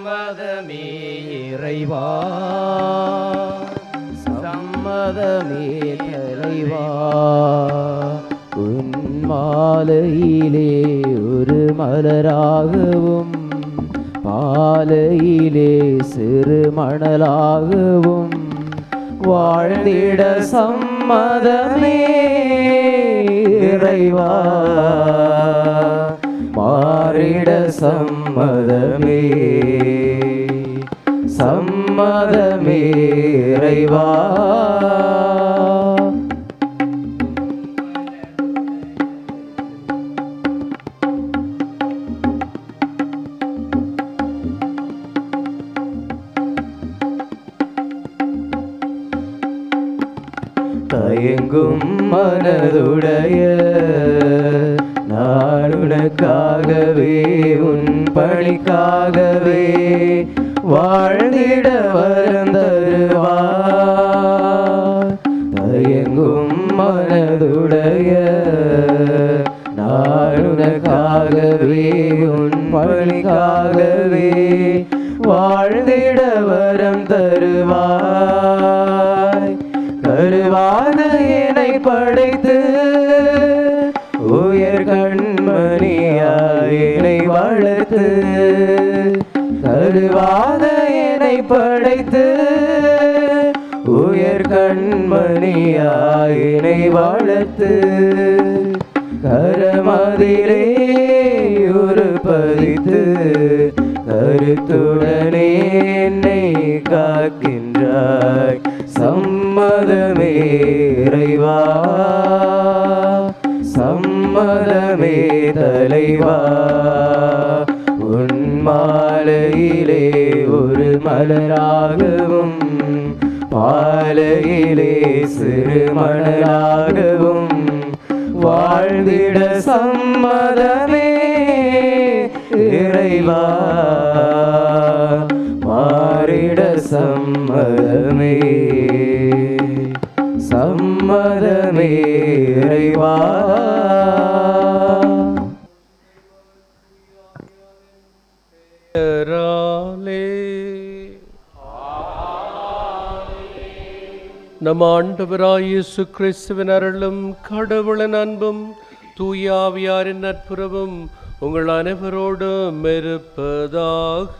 சம்மதமே இறைவா, சம்மதமே தலைவா. உன் மாலையிலே ஒரு மலராகவும் பாலையிலே சிறு மணலாகவும் வாழ்ந்திட சம்மதமே இறைவா, மாறிட சம்மதமே, சம்மதமே இறைவா. தயங்கும் மனதுடைய நான் உனக்காகவே உன் பணிக்காகவே வாழ்ந்திட வரம் தருவார். தயங்கும் மனதுடைய நான் உனக்காகவே உன் பணிக்காகவே வாழ்ந்திட வரம் தருவாய். கருவாக என்னை படைத்து உயர் கண்மணியாய் என்னை வளர்த்து, கருவாக என்னை படைத்து உயர் கண்மணியாய் என்னை வளர்த்து, கரமதிலே ஒரு பதித்து கருத்துடனே என்னை காக்கின்றாய். சம்மதமே இறைவா, சம்மதமே தலைவா. உன் மாலையிலே ஒரு மலராகவும் பாலையிலே சிறு மணலாகவும் வாழ்ந்திட சம்மதமே இறைவா, மாறிட சம்மதமே, சம்மதமே இறைவா. நம் ஆண்டவராய் இயேசு கிறிஸ்துவின் அருளும் கடவுளின் அன்பும் தூய ஆவியாரின் நட்புறவும் உங்கள் அனைவரோடும் இருப்பதாக.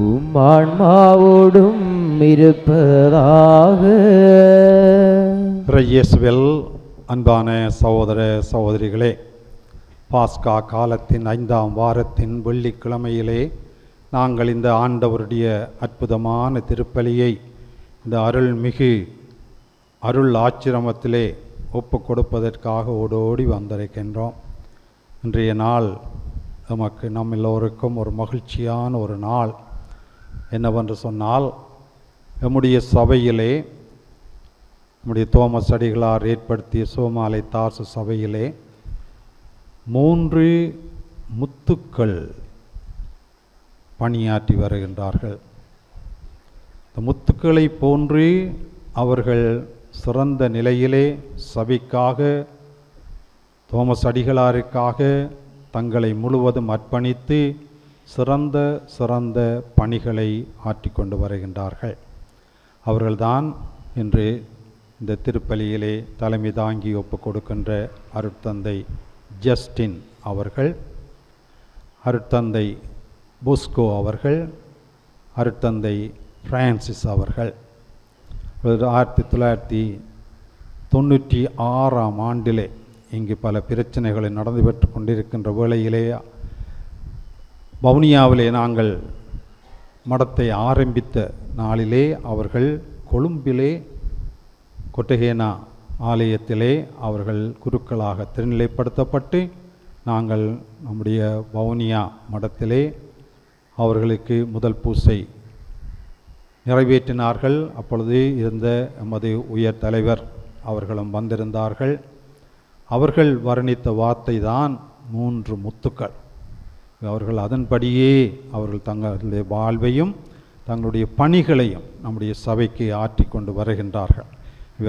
உம் ஆன்மாவோடும் இருப்பதாக. இயேசுவில் அன்பான சகோதர சகோதரிகளே, பாஸ்கா காலத்தின் 5ஆம் வாரத்தின் வெள்ளிக்கிழமையிலே நாங்கள் இந்த ஆண்டவருடைய அற்புதமான திருப்பலியை இந்த அருள்மிகு அருள் ஆச்சிரமத்திலே ஒப்பு கொடுப்பதற்காக ஓடோடி வந்திருக்கின்றோம். இன்றைய நாள் நமக்கு நம் எல்லோருக்கும் ஒரு மகிழ்ச்சியான ஒரு நாள். என்னவென்று சொன்னால், நம்முடைய சபையிலே நம்முடைய தோமஸ் அடிகளார் ஏற்படுத்திய சோமாலை தாசு சபையிலே 3 முத்துக்கள் பணியாற்றி வருகின்றார்கள். இந்த முத்துக்களை போன்று அவர்கள் சிறந்த நிலையிலே சபைக்காக தோமஸ் அடிகளாருக்காக தங்களை முழுவதும் அர்ப்பணித்து சிறந்த பணிகளை ஆற்றிக்கொண்டு வருகின்றார்கள். அவர்கள்தான் இன்று இந்த திருப்பலியிலே தலைமை தாங்கி ஒப்பு கொடுக்கின்ற அருட்தந்தை ஜஸ்டின் அவர்கள், அருட்தந்தை போஸ்கோ அவர்கள், அருட்தந்தை பிரான்சிஸ் அவர்கள். 1996ஆம் ஆண்டிலே இங்கு பல பிரச்சனைகளை நடந்து பெற்று கொண்டிருக்கின்ற வேளையிலே வவுனியாவிலே நாங்கள் மடத்தை ஆரம்பித்த நாளிலே அவர்கள் கொழும்பிலே கொட்டகேனா ஆலயத்திலே அவர்கள் குருக்களாக திருநிலைப்படுத்தப்பட்டு நாங்கள் நம்முடைய வவுனியா மடத்திலே அவர்களுக்கு முதல் பூசை நிறைவேற்றினார்கள். அப்பொழுது இருந்த எமது உயர் தலைவர் அவர்களும் வந்திருந்தார்கள். அவர்கள் வர்ணித்த வார்த்தை தான் 3 முத்துக்கள். அவர்கள் அதன்படியே அவர்கள் தங்களுடைய வாழ்வையும் தங்களுடைய பணிகளையும் நம்முடைய சபைக்கு ஆற்றி கொண்டு வருகின்றார்கள்.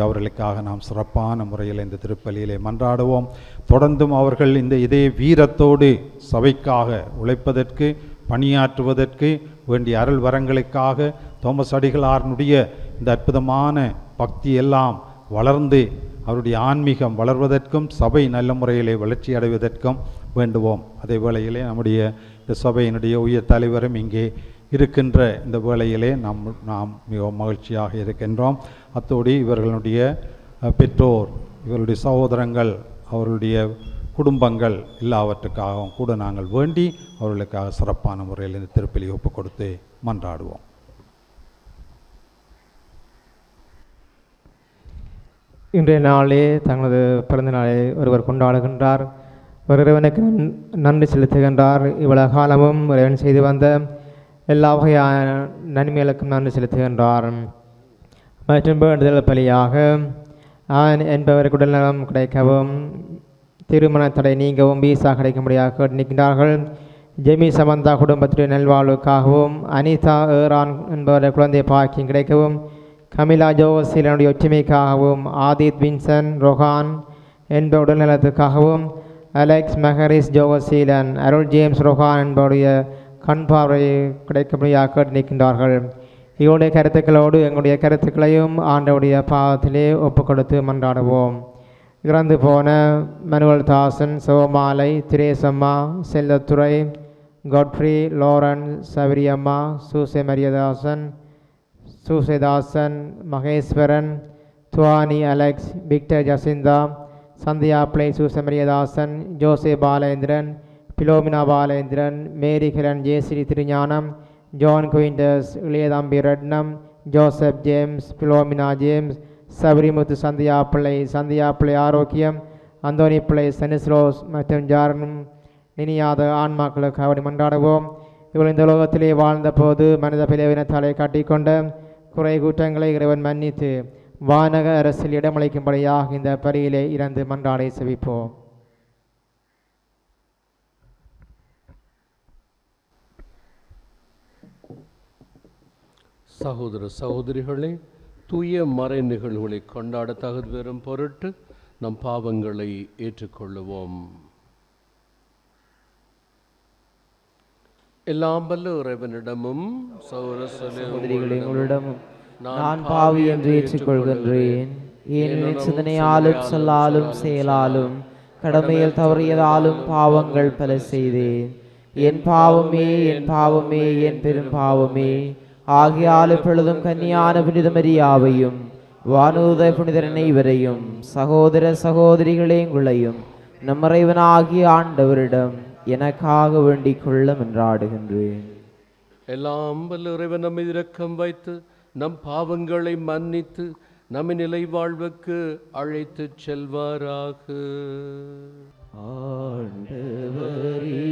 அவர்களுக்காக நாம் சிறப்பான முறையில் இந்த திருப்பலியிலே மன்றாடுவோம். தொடர்ந்தும் அவர்கள் இதே வீரத்தோடு சபைக்காக உழைப்பதற்கு பணியாற்றுவதற்கு வேண்டிய அருள் வரங்களுக்காக தோமஸ் அடிகளாரனுடைய இந்த அற்புதமான பக்தி எல்லாம் வளர்ந்து அவருடைய ஆன்மீகம் வளர்வதற்கும் சபை நல்ல முறையிலே வளர்ச்சி அடைவதற்கும் வேண்டுவோம். அதே வேளையிலே நம்முடைய இந்த சபையினுடைய உயர் தலைவரும் இங்கே இருக்கின்ற இந்த வேளையிலே நாம் மிகவும் மகிழ்ச்சியாக இருக்கின்றோம். அத்தோடு இவர்களுடைய பெற்றோர், இவருடைய சகோதரங்கள், அவர்களுடைய குடும்பங்கள் எல்லாவற்றுக்காகவும் கூட நாங்கள் வேண்டி அவர்களுக்காக சிறப்பான முறையில் இந்த திருப்பலி ஒப்புக் கொடுத்து மன்றாடுவோம். இன்றைய நாளே தங்களது பிறந்த நாளை ஒருவர் கொண்டாடுகின்றார். ஒரு இறைவனுக்கு நன்றி செலுத்துகின்றார். இவ்வளவு காலமும் இறைவன் செய்து வந்த எல்லா வகையான நன்மைகளுக்கும் நன்றி செலுத்துகின்றார். மற்றும் வேண்டுதல் பலியாக என்பவருக்கு உடல்நலம் கிடைக்கவும், திருமண தடை நீங்கவும், வீசா கிடைக்கும்படியாக நிற்கின்றார்கள். ஜெமி சமந்தா குடும்பத்துடைய நல்வாழ்வுக்காகவும், அனிதா ஏரான் என்பவருடைய குழந்தை பாக்கியம் கிடைக்கவும், கமிலா ஜோசீலனுடைய ஒற்றுமைக்காகவும், ஆதித் வின்சன் ரொஹான் என்பவர் உடல்நலத்துக்காகவும், அலெக்ஸ் மெஹரிஸ் ஜோசீலன், அருள் ஜேம்ஸ் ரொஹான் என்பவருடைய கண் பார்வை கிடைக்கும்படியாக நிற்கின்றார்கள். இவருடைய கருத்துக்களோடு எங்களுடைய கருத்துக்களையும் ஆண்டவுடைய பாதத்திலே ஒப்புக் கொடுத்து மன்றாடுவோம். இறந்து போன Manuel Dasan, Sivamalai, Theresamma, Sellathurai, Godfrey, Loren, Savariamma, Soosai Mariyadasan, Soosaidasan, Maheswaran, Thuvani Alex, Victor Jacinta, Santhiya Pillai, Soosai Mariyadasan, Jose Balendran, Philomena Balendran, Mary Kiran, Jesiri Thirugnanam, John Quinters, Ilayathambi Ratnam, Joseph James, Philomena James, Sabarimuthu Santhiyapillai Arokiyam, Anthony பிள்ளை, சனிஸ்ரோஸ் மற்றும் ஜாரனும் நினையாத ஆன்மாக்களுக்கு அவரை மன்றாடுவோம். இவள் இந்த உலகத்திலே வாழ்ந்த போது மனித பிளவினத்தாலே காட்டிக்கொண்ட குறை கூட்டங்களை இறைவன் மன்னித்து வானக அரசில் இடமளிக்கும்படியாக இந்த பலியிலே இறந்து மன்றாடை செவிப்போம். சகோதர சகோதரிகளே, தூய மறை நிகழ்வுகளை கொண்டாட தகுதி பெறும் பொருட்டு நம் பாவங்களை ஏற்றுக்கொள்ளுவோம். எல்லாம் வல்ல இறைவனிடமும் சகோதரிகளிடமும் நான் பாவி என்று ஏற்றுக்கொள்கின்றேன். ஏனெனில் சிந்தனையாலும் சொல்லாலும் செயலாலும் கடமையில் தவறியதாலும் பாவங்கள் பல செய்தேன். என் பாவமே என் பாவமே என் பெரும் பாவமே. ஆகையால் இப்பொழுதும் கன்னியான புனித மரியாவையும் வானூத புனிதர் அனைவரையும் சகோதர சகோதரிகளே உங்களையும் நம் இறைவனாகிய ஆண்டவரிடம் எனக்காக வேண்டிக் கொள்ள மன்றாடுகின்றேன். எல்லாம் வல்ல இறைவன் நம்மை இரக்கம் வைத்து நம் பாவங்களை மன்னித்து நம்மை நிலை வாழ்வுக்கு அழைத்து செல்வாராக. ஆண்டவரே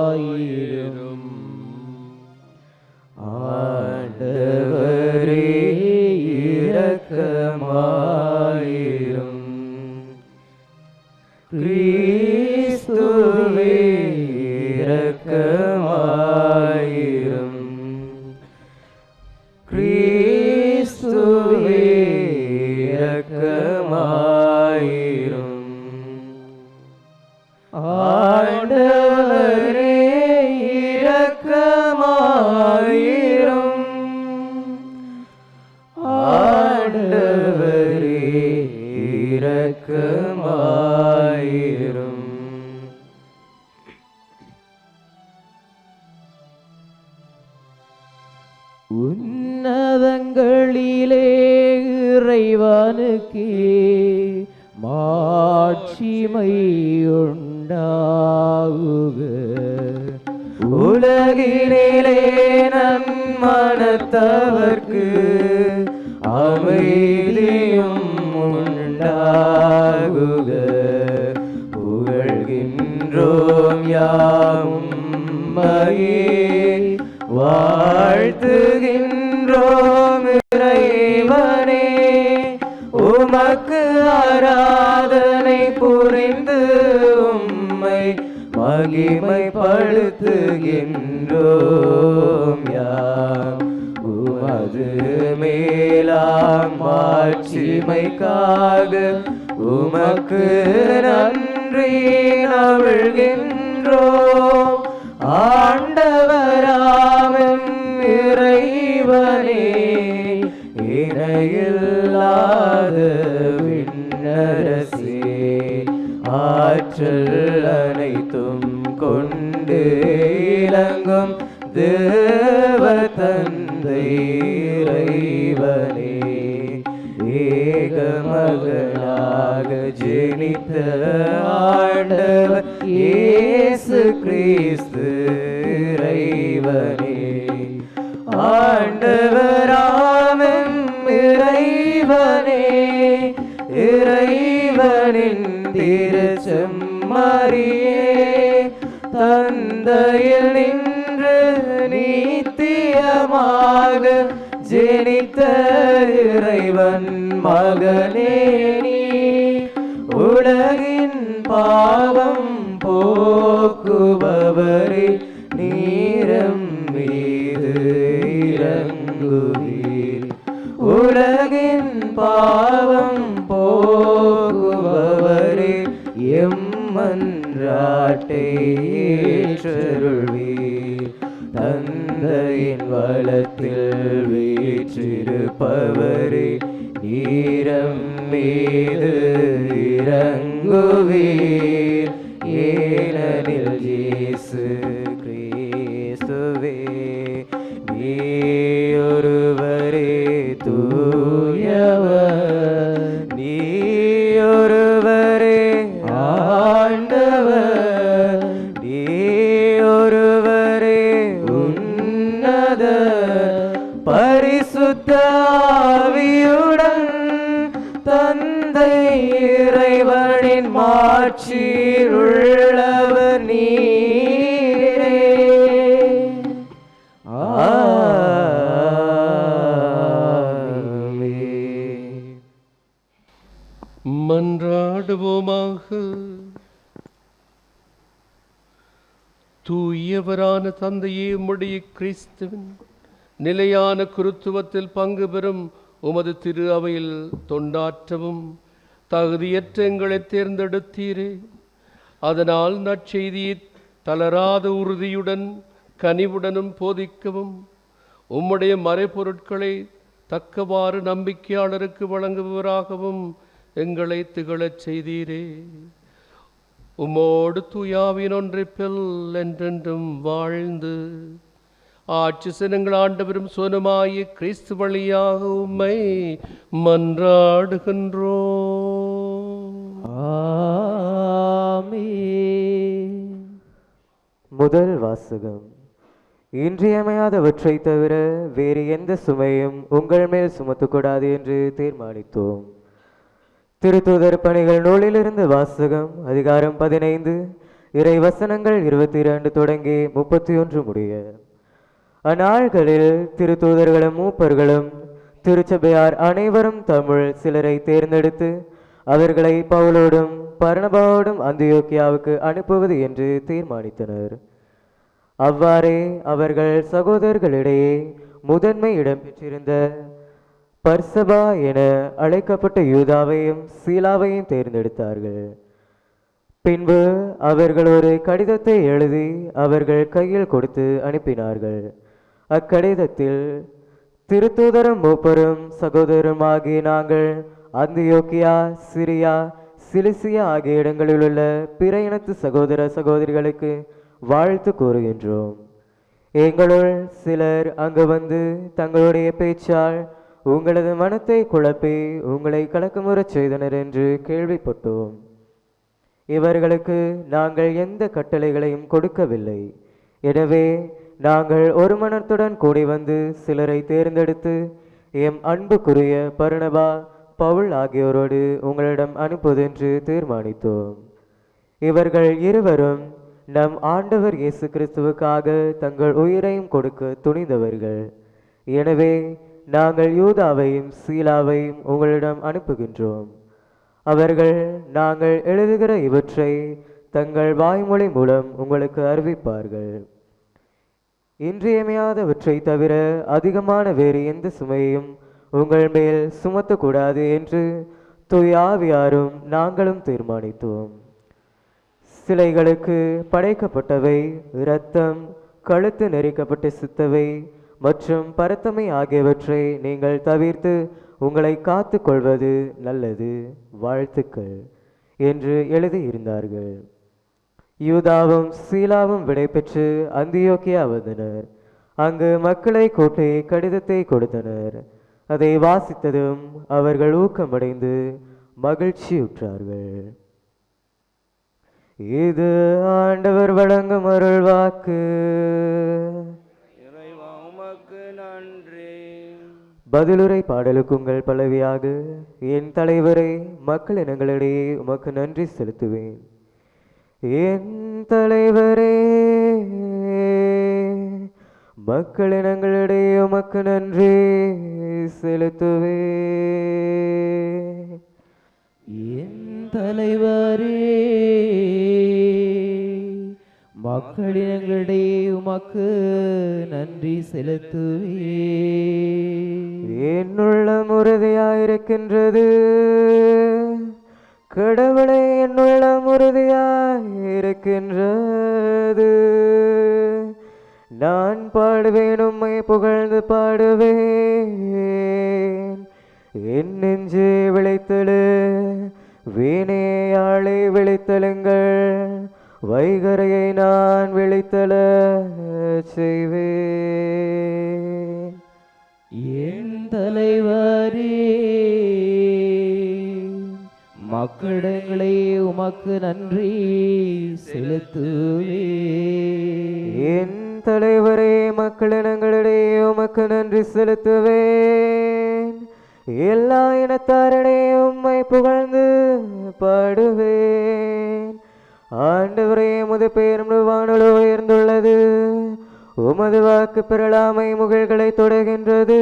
இரக்கமாயிரும். ஆண்டவரே இரக்கமாயிரும். கிறிஸ்துவே இரக்கமாயிரும். கிறிஸ்துவே இரக்கமாயிரும். ஆண்டவரே இரக்கமாயிரும். ஆண்டவரே இரக்கமாயிரும். உன்னதங்களிலே இறைவனுக்கே மாட்சிமை உண்டாகுக. உலகினிலே நன்மனத்தவர்க்கு அமைதியும் உண்டாகுக. புகழ்கின்றோம் யாவும் வாழ்த்துகின்றோம் இறைவனே. உமக்கு ஆராதனை புரிந்து உம்மை மகிமைப்படுத்துகின்றோம் யாம். உமது மேலாம் மாட்சிமைக்காக உமக்கு நன்றி நல்கின்றோம். ஆண்டவராமெம் இறைவனே, இணையில்லாத விண்ணரசே, ஆற்றல் அனைத்தும் கொண்டு இலங்கும் தேவ தந்தை இறைவனே, ஏகமகனாக ஜெனித்த ஆண்டவர் இயேசு கிறிஸ்து இறைவனே, ஆண்டவராமெம் இறைவனே, இறைவனின் திருச்செம்மறியே, தந்தையில் நின்று நித்தியமாக ஜெனித்த இறைவன் மகனே நீ, உலகின் பாவம் போக்குபவரே, நீரம் மீது இறங்குவீர். உலகின் பாவம் போக்குபவரே, எம்மன்றாட்டை ஏற்றருள்வீர். தந்தையின் வலத்தில் வீற்றிருப்பவரே, நீரம் மீது இறங்குவீர். ஏனெனில் இயேசு கிறிஸ்துவே நீயொருவரே தூயவர், நீயொருவரே ஆண்டவர், நீயொருவரே உன்னத பரிசுத்த ஆவியுடன் தந்தை இறைவனின் மாட்சியில் உள்ளவர் நீரே. ஆமென். மன்றாடுவோமாக. தூயவரான தந்தையே, உம்முடைய கிறிஸ்துவின் நிலையான குருத்துவத்தில் பங்கு பெறும் உமது திரு அவையில் தொண்டாற்றவும் தகுதியற்ற எங்களை தேர்ந்தெடுத்தீரே. அதனால் நற்செய்தியை தளராத உறுதியுடன் கனிவுடனும் போதிக்கவும் உம்முடைய மறைபொருட்களை தக்கவாறு நம்பிக்கையாளருக்கு வழங்குபவராகவும் எங்களை திகழச் செய்தீரே. உம்மோடு தூயாவின் ஒன்றிப்பில் என்றென்றும் வாழ்ந்து ஆட்சி சினங்கள் ஆண்டவரும் சோனமாய கிறிஸ்து வழியாக உம்மை மன்றாடுகின்றோம். ஆமென். முதல் வாசகம். இன்றியமையாதவற்றை தவிர வேறு எந்த சுமையும் உங்கள் மேல் சுமத்தக்கூடாது என்று தீர்மானித்தோம். திருத்தூதர் பணிகள் நூலிலிருந்து வாசகம். அதிகாரம் 15, இறை வசனங்கள் 22 தொடங்கி 31 முடிய. அந்நாள்களில் திருத்தூதர்களும் மூப்பர்களும் திருச்சபையார் அனைவரும் தமிழ் சிலரை தேர்ந்தெடுத்து அவர்களை பவுலோடும் பர்னபாவோடும் அந்தியோக்கியாவுக்கு அனுப்புவது என்று தீர்மானித்தனர். அவ்வாறே அவர்கள் சகோதரர்களிடையே முதன்மை இடம் பெற்றிருந்த பர்சபா என அழைக்கப்பட்ட யூதாவையும் சீலாவையும் தேர்ந்தெடுத்தார்கள். பின்பு அவர்கள் ஒரு கடிதத்தை எழுதி அவர்கள் கையில் கொடுத்து அனுப்பினார்கள். அக்கடிதத்தில், திருத்தூதரும் மூப்பரும் சகோதரருமாகிய நாங்கள் அந்தியோக்கியா, சிரியா, சிலிசியா ஆகிய இடங்களில் உள்ள பிற இனத்து சகோதர சகோதரிகளுக்கு வாழ்த்து கூறுகின்றோம். எங்களுள் சிலர் அங்கு வந்து தங்களுடைய பேச்சால் உங்களது மனத்தை குழப்பி உங்களை கலக்கமுறச் செய்தனர் என்று கேள்விப்பட்டோம். இவர்களுக்கு நாங்கள் எந்த கட்டளைகளையும் கொடுக்கவில்லை. எனவே நாங்கள் ஒரு மனத்துடன் கூடி வந்து சிலரை தேர்ந்தெடுத்து எம் அன்புக்குரிய பர்னபா, பவுல் ஆகியோரோடு உங்களிடம் அனுப்புவதென்று தீர்மானித்தோம். இவர்கள் இருவரும் நம் ஆண்டவர் இயேசு கிறிஸ்துவுக்காக தங்கள் உயிரையும் கொடுக்க துணிந்தவர்கள். எனவே நாங்கள் யூதாவையும் சீலாவையும் உங்களிடம் அனுப்புகின்றோம். அவர்கள் நாங்கள் எழுதுகிற இவற்றை தங்கள் வாய்மொழி மூலம் உங்களுக்கு அறிவிப்பார்கள். இன்றியமையாதவற்றை தவிர அதிகமான வேறு எந்த சுமையையும் உங்கள் மேல் சுமத்தக்கூடாது என்று தூய ஆவியாரும் நாங்களும் தீர்மானித்தோம். சிலைகளுக்கு படைக்கப்பட்டவை இரத்தம், கழுத்து நெரிக்கப்பட்டு சுத்தவை மற்றும் பரத்தமை ஆகியவற்றை நீங்கள் தவிர்த்து உங்களை காத்து கொள்வது நல்லது. வாழ்த்துக்கள் என்று எழுதியிருந்தார்கள். யூதாவும் சீலாவும் விடைபெற்று அந்தியோக்கியா வந்தனர். அங்கு மக்களை கூட்டி கடிதத்தை கொடுத்தனர். அதை வாசித்ததும் அவர்கள் ஊக்கமடைந்து மகிழ்ச்சியுற்றார்கள். இது ஆண்டவர் வழங்கும் அருள் வாக்கு. பதிலுரை பாடலுக்கு உங்கள் பல்லவியாக, என் தலைவரை மக்கள் இனங்களிடையே உமக்கு நன்றி செலுத்துவேன். என் தலைவரே மக்கள் இனங்களிடையே உமக்கு நன்றி செலுத்துவேன். என் தலைவரே மக்களினங்களிடையே உமக்கு நன்றி செலுத்துவேன். என்னுள்ளம் உறுதியாயிருக்கின்றது, கடவுளே என்னுள்ளம் உறுதியாயிருக்கின்றது. நான் பாடுவேன், உம்மை புகழ்ந்து பாடுவேன். என் நெஞ்சே விளைத்தலு, வீணையாளை விளைத்தலுங்கள், வைகரையை நான் விளைத்தல செய்வேன். என் தலைவரே மக்களிடங்களே உமக்கு நன்றி செலுத்துவேன். என் தலைவரே மக்களிடங்களிடையே உமக்கு நன்றி செலுத்துவேன். எல்லா இனத்தாரிடையே உம்மை புகழ்ந்து பாடுவேன். ஆண்டவரே, உமது பெயரும் வானளோ உயர்ந்துள்ளது, உமது வாக்கு பெறலாமை முகில்களை தொடுகின்றது.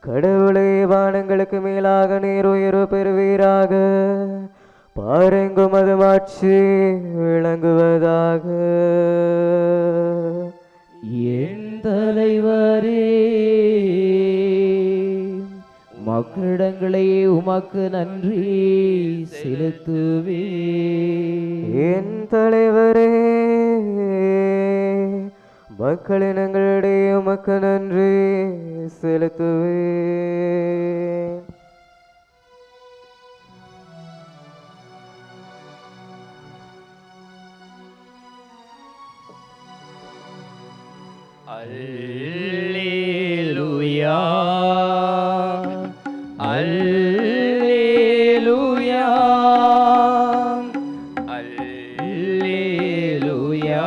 கடவுளே, வானங்களுக்கு மேலாக நீர் உயர்வு பெறுவீராக. பாரெங்கும் அது மாட்சி விளங்குவதாக. என் தலைவரே மக்களிடங்களே உமக்கு நன்றி செலுத்துவேன். என் தலைவரே மக்களினங்களிடையே உமக்கு நன்றி செலுத்துவேன். அல்லேலூயா அல்லேலூயா அல்லேலூயா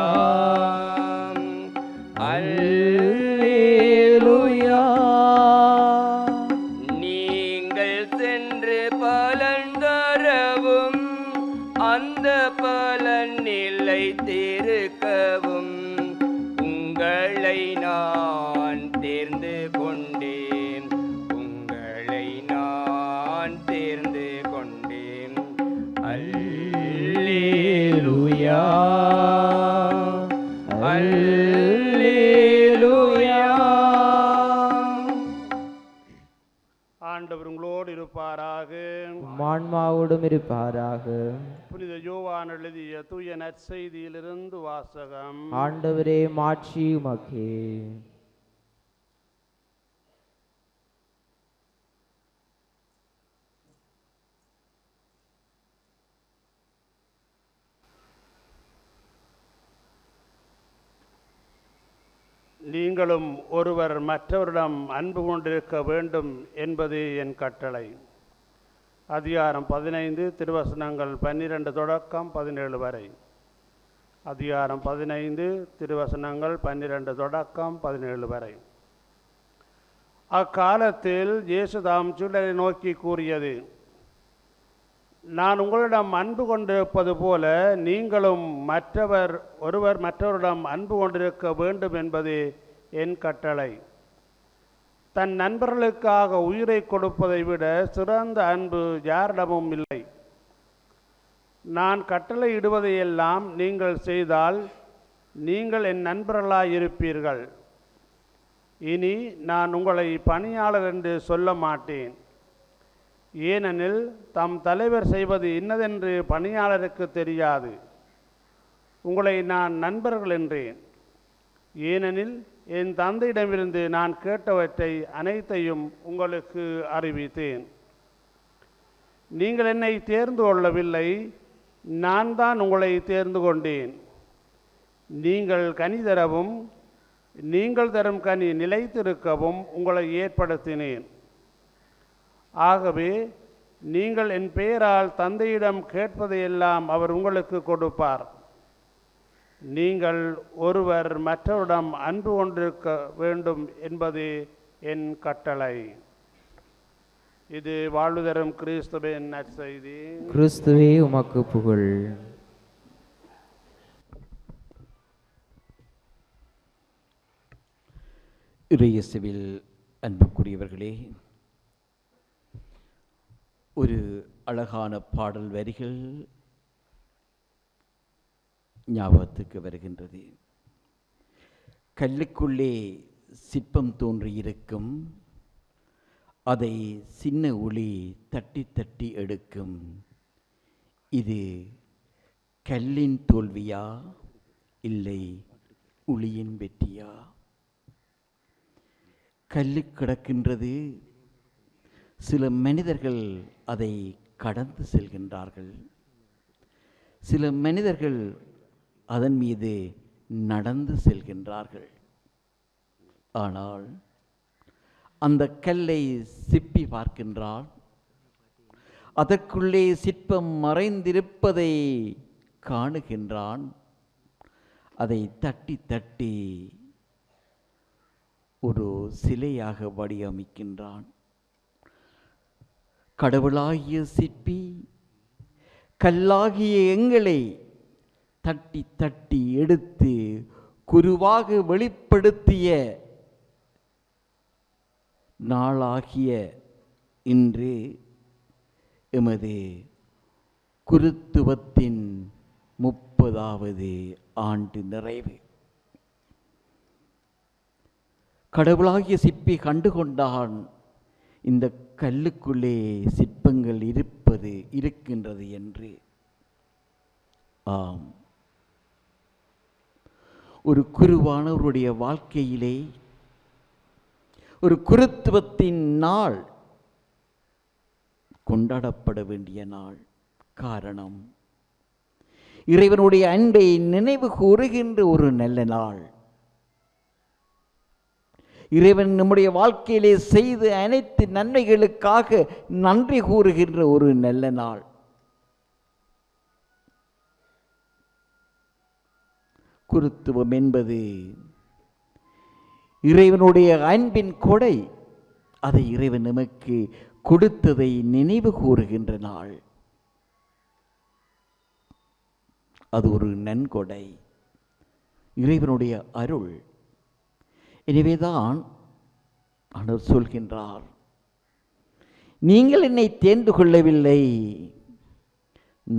அல்லேலூயா. நீங்கள் சென்று பலன் தரவும் அந்த பலன் நிலைத்திருக்கவும் உங்களை நான் தேர்ந்து கொண்டேன். உங்களை நான் தேர்ந்து கொண்டேன். அல்லேலூயா அல்லேலூயா. ஆண்டவர் உங்களோடு இருப்பாராக. ஆன்மாவோடும் இருப்பாராக. புனித யோவான் எழுதிய தூய நற்செய்தியிலிருந்து வாசகம். ஆண்டவரே, மாட்சி உமக்கே. நீங்களும் ஒருவர் மற்றவரிடம் அன்பு கொண்டிருக்க வேண்டும் என்பதே என் கட்டளை. அதிகாரம் 15 திருவசனங்கள் 12 தொடக்கம் 17 வரை. அதிகாரம் 15 திருவசனங்கள் 12 தொடக்கம் 17 வரை. அக்காலத்தில் இயேசு தாம் சீடரை நோக்கி கூறியது, நான் உங்களிடம் அன்பு கொண்டிருப்பது போல நீங்களும் ஒருவர் மற்றவரிடம் அன்பு கொண்டிருக்க வேண்டும் என்பதே என் கட்டளை. தன் நண்பர்களுக்காக உயிரை கொடுப்பதை விட சிறந்த அன்பு யாரிடமும் இல்லை. நான் கட்டளை இடுவதையெல்லாம் நீங்கள் செய்தால் நீங்கள் என் நண்பர்களாயிருப்பீர்கள். இனி நான் உங்களை பணியாளர் என்று சொல்ல மாட்டேன், ஏனெனில் தம் தலைவர் செய்வது இன்னதென்று பணியாளருக்கு தெரியாது. உங்களை நான் நண்பர்கள் என்றேன், ஏனெனில் என் தந்தையிடமிருந்து நான் கேட்டவற்றை அனைத்தையும் உங்களுக்கு அறிவித்தேன். நீங்கள் என்னை தேர்ந்து கொள்ளவில்லை, நான் தான் உங்களை தேர்ந்து கொண்டேன். நீங்கள் கனி தரவும் நீங்கள் தரும் கனி நிலைத்திருக்கவும் உங்களை ஏற்படுத்தினேன். ஆகவே நீங்கள் என் பெயரால் தந்தையிடம் கேட்பதையெல்லாம் அவர் உங்களுக்கு கொடுப்பார். நீங்கள் ஒருவர் மற்றவரிடம் அன்பு கொண்டிருக்க வேண்டும் என்பதே என் கட்டளை. இது வாழ்வு தரும் கிறிஸ்துவின் நற்செய்தி. கிறிஸ்துவே உமக்கு புகழ். இறையேசுவில் அன்புக்குரியவர்களே, ஒரு அழகான பாடல் வரிகள் ஞாபகத்துக்கு வருகின்றது. கல்லுக்குள்ளே சிற்பம் தோன்றியிருக்கும், அதை சின்ன ஒளி தட்டி தட்டி எடுக்கும். இது கல்லின் தோல்வியா இல்லை ஒளியின் வெற்றியா? கல்லு கிடக்கின்றது, சில மனிதர்கள் அதை கடந்து செல்கின்றார்கள். சில மனிதர்கள் அதன் மீது நடந்து செல்கின்றார்கள். ஆனால் அந்த கல்லை சிப்பி பார்க்கின்றால் அதற்குள்ளே சிற்பம் மறைந்திருப்பதை காணுகின்றான். அதை தட்டி தட்டி ஒரு சிலையாக வடிவமைக்கின்றான். கடவுளாகிய சிற்பி கல்லாகிய எங்களை தட்டி தட்டி எடுத்து குருவாக வெளிப்படுத்திய நாளாகிய இன்று எமது குருத்துவத்தின் 30வது ஆண்டு நிறைவு. கடவுளாகிய சிற்பி கண்டுகொண்டான், இந்த கல்லுக்குள்ளே சிற்பங்கள் இருக்கின்றது என்று. ஆம், ஒரு குருவானவருடைய வாழ்க்கையிலே ஒரு குருத்துவத்தின் நாள் கொண்டாடப்பட வேண்டிய நாள். காரணம், இறைவனுடைய அன்பை நினைவு கூறுகின்ற ஒரு நல்ல நாள். இறைவன் நம்முடைய வாழ்க்கையிலே செய்த அனைத்து நன்மைகளுக்காக நன்றி கூறுகின்ற ஒரு நல்ல நாள். குருத்துவம் என்பது இறைவனுடைய அன்பின் கொடை. அதை இறைவன் நமக்கு கொடுத்ததை நினைவு கூறுகின்ற நாள். அது ஒரு நன்கொடை, இறைவனுடைய அருள். எனவேதான் அவர் சொல்கின்றார், நீங்கள் என்னை தேர்ந்து கொள்ளவில்லை,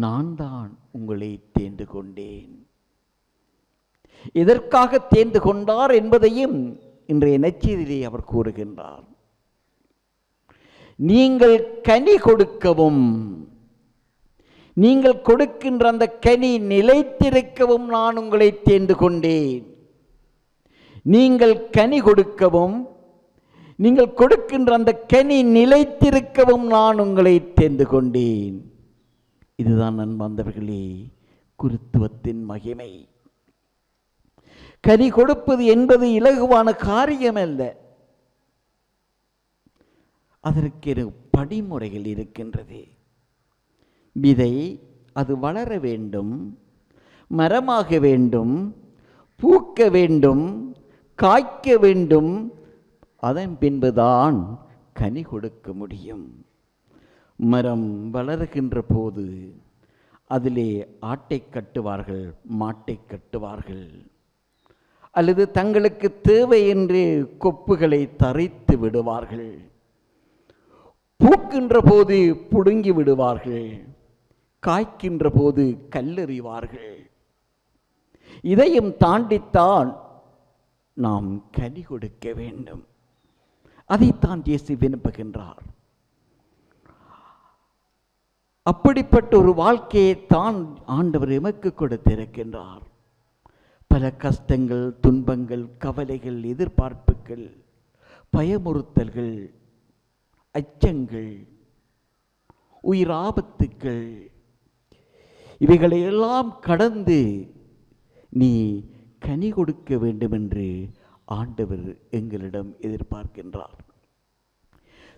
நான் தான் உங்களை தேர்ந்து கொண்டேன். எதற்காக தேர்ந்து கொண்டார் என்பதையும் இன்றைய நற்செய்தியிலே அவர் கூறுகின்றார். நீங்கள் கனி கொடுக்கவும், நீங்கள் கொடுக்கின்ற அந்த கனி நிலைத்திருக்கவும் நான் உங்களை தேர்ந்து கொண்டேன். நீங்கள் கனி கொடுக்கவும், நீங்கள் கொடுக்கின்ற அந்த கனி நிலைத்திருக்கவும் நான் உங்களை தேர்ந்து கொண்டேன். இதுதான் அன்பார்ந்தவர்களே குருத்துவத்தின் மகிமை. கனி கொடுப்பது என்பது இலகுவான காரியம் அல்ல. அதற்கு படிமுறைகள் இருக்கின்றது. விதை அது வளர வேண்டும், மரமாக வேண்டும், பூக்க வேண்டும், காய்க்க வேண்டும். அதன் பின்புதான் கனி கொடுக்க முடியும். மரம் வளருகின்ற போது அதிலே ஆட்டை கட்டுவார்கள், மாட்டை கட்டுவார்கள், அல்லது தங்களுக்கு தேவை என்று கொப்புகளை தரித்து விடுவார்கள். பூக்கின்ற போது புடுங்கி விடுவார்கள், காய்க்கின்ற போது கல்லெறிவார்கள். இதையும் தாண்டித்தான் நாம் கனி கொடுக்க வேண்டும். அதைத்தான் இயேசு விரும்புகின்றார். அப்படிப்பட்ட ஒரு வாழ்க்கையை தான் ஆண்டவர் எமக்கு கொடுத்திருக்கின்றார். பல கஷ்டங்கள், துன்பங்கள், கவலைகள், எதிர்பார்ப்புகள், பயமுறுத்தல்கள், அச்சங்கள், உயிர் ஆபத்துக்கள், இவைகளையெல்லாம் கடந்து நீ கனி கொடுக்க வேண்டும் என்று ஆண்டவர் எங்களிடம் எதிர்பார்க்கின்றார்.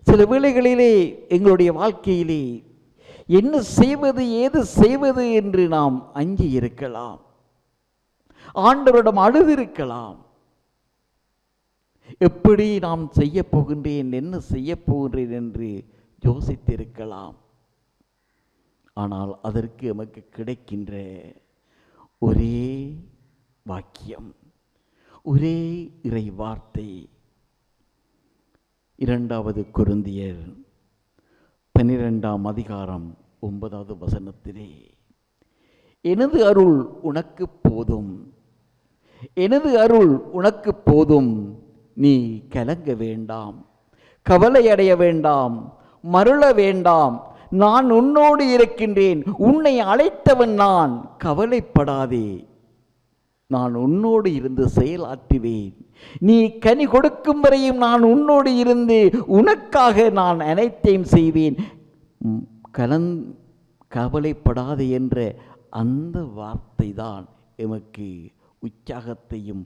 சில வேளைகளிலே எங்களுடைய வாழ்க்கையிலே என்ன செய்வது, ஏது செய்வது என்று நாம் அஞ்சி இருக்கலாம். ஆண்டவரிடம் அழுதிருக்கலாம். எப்படி நாம் செய்ய போகின்றேன், என்ன செய்ய போகின்றேன் என்று யோசித்திருக்கலாம். ஆனால் அதற்கு நமக்கு கிடைக்கின்ற ஒரே வாக்கியம், ஒரே இறை வார்த்தை 2 கொரிந்தியர் 12 அதிகாரம் 9வது வசனத்திலே, எனது அருள் உனக்கு போதும், எனது அருள் உனக்கு போதும், நீ கலங்க வேண்டாம், கவலை அடைய வேண்டாம், மருள வேண்டாம், நான் உன்னோடு இருக்கின்றேன், உன்னை அழைத்தவன் நான், கவலைப்படாதே, நான் உன்னோடு இருந்து செயலாற்றுவேன், நீ கனி கொடுக்கும் வரையும் நான் உன்னோடு இருந்து உனக்காக நான் அனைத்தையும் செய்வேன், கவலைப்படாதே என்ற அந்த வார்த்தை தான் எமக்கு உற்சாகத்தையும்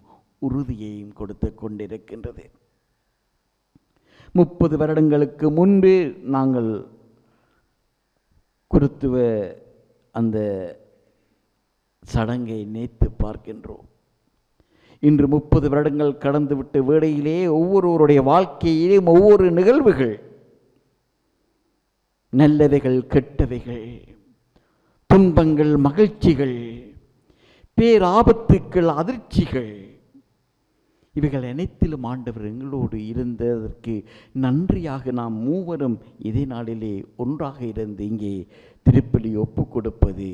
உறுதியையும் கொடுத்து கொண்டிருக்கின்றது. 30 வருடங்களுக்கு முன்பு நாங்கள் குருத்துவ அந்த சடங்கை நினைத்து பார்க்கின்றோம். இன்று 30 வருடங்கள் கடந்துவிட்ட வேளையிலே ஒவ்வொருவருடைய வாழ்க்கையிலும் ஒவ்வொரு நிகழ்வுகள், நல்லவைகள், கெட்டவைகள், துன்பங்கள், மகிழ்ச்சிகள், பேராபத்துக்கள், அதிர்ச்சிகள், இவைகள் அனைத்திலும் ஆண்டவர் எங்களோடு இருந்ததற்கு நன்றியாக நாம் மூவரும் இதே நாளிலே ஒன்றாக இருந்து இங்கே திருப்பலி ஒப்பு கொடுப்பது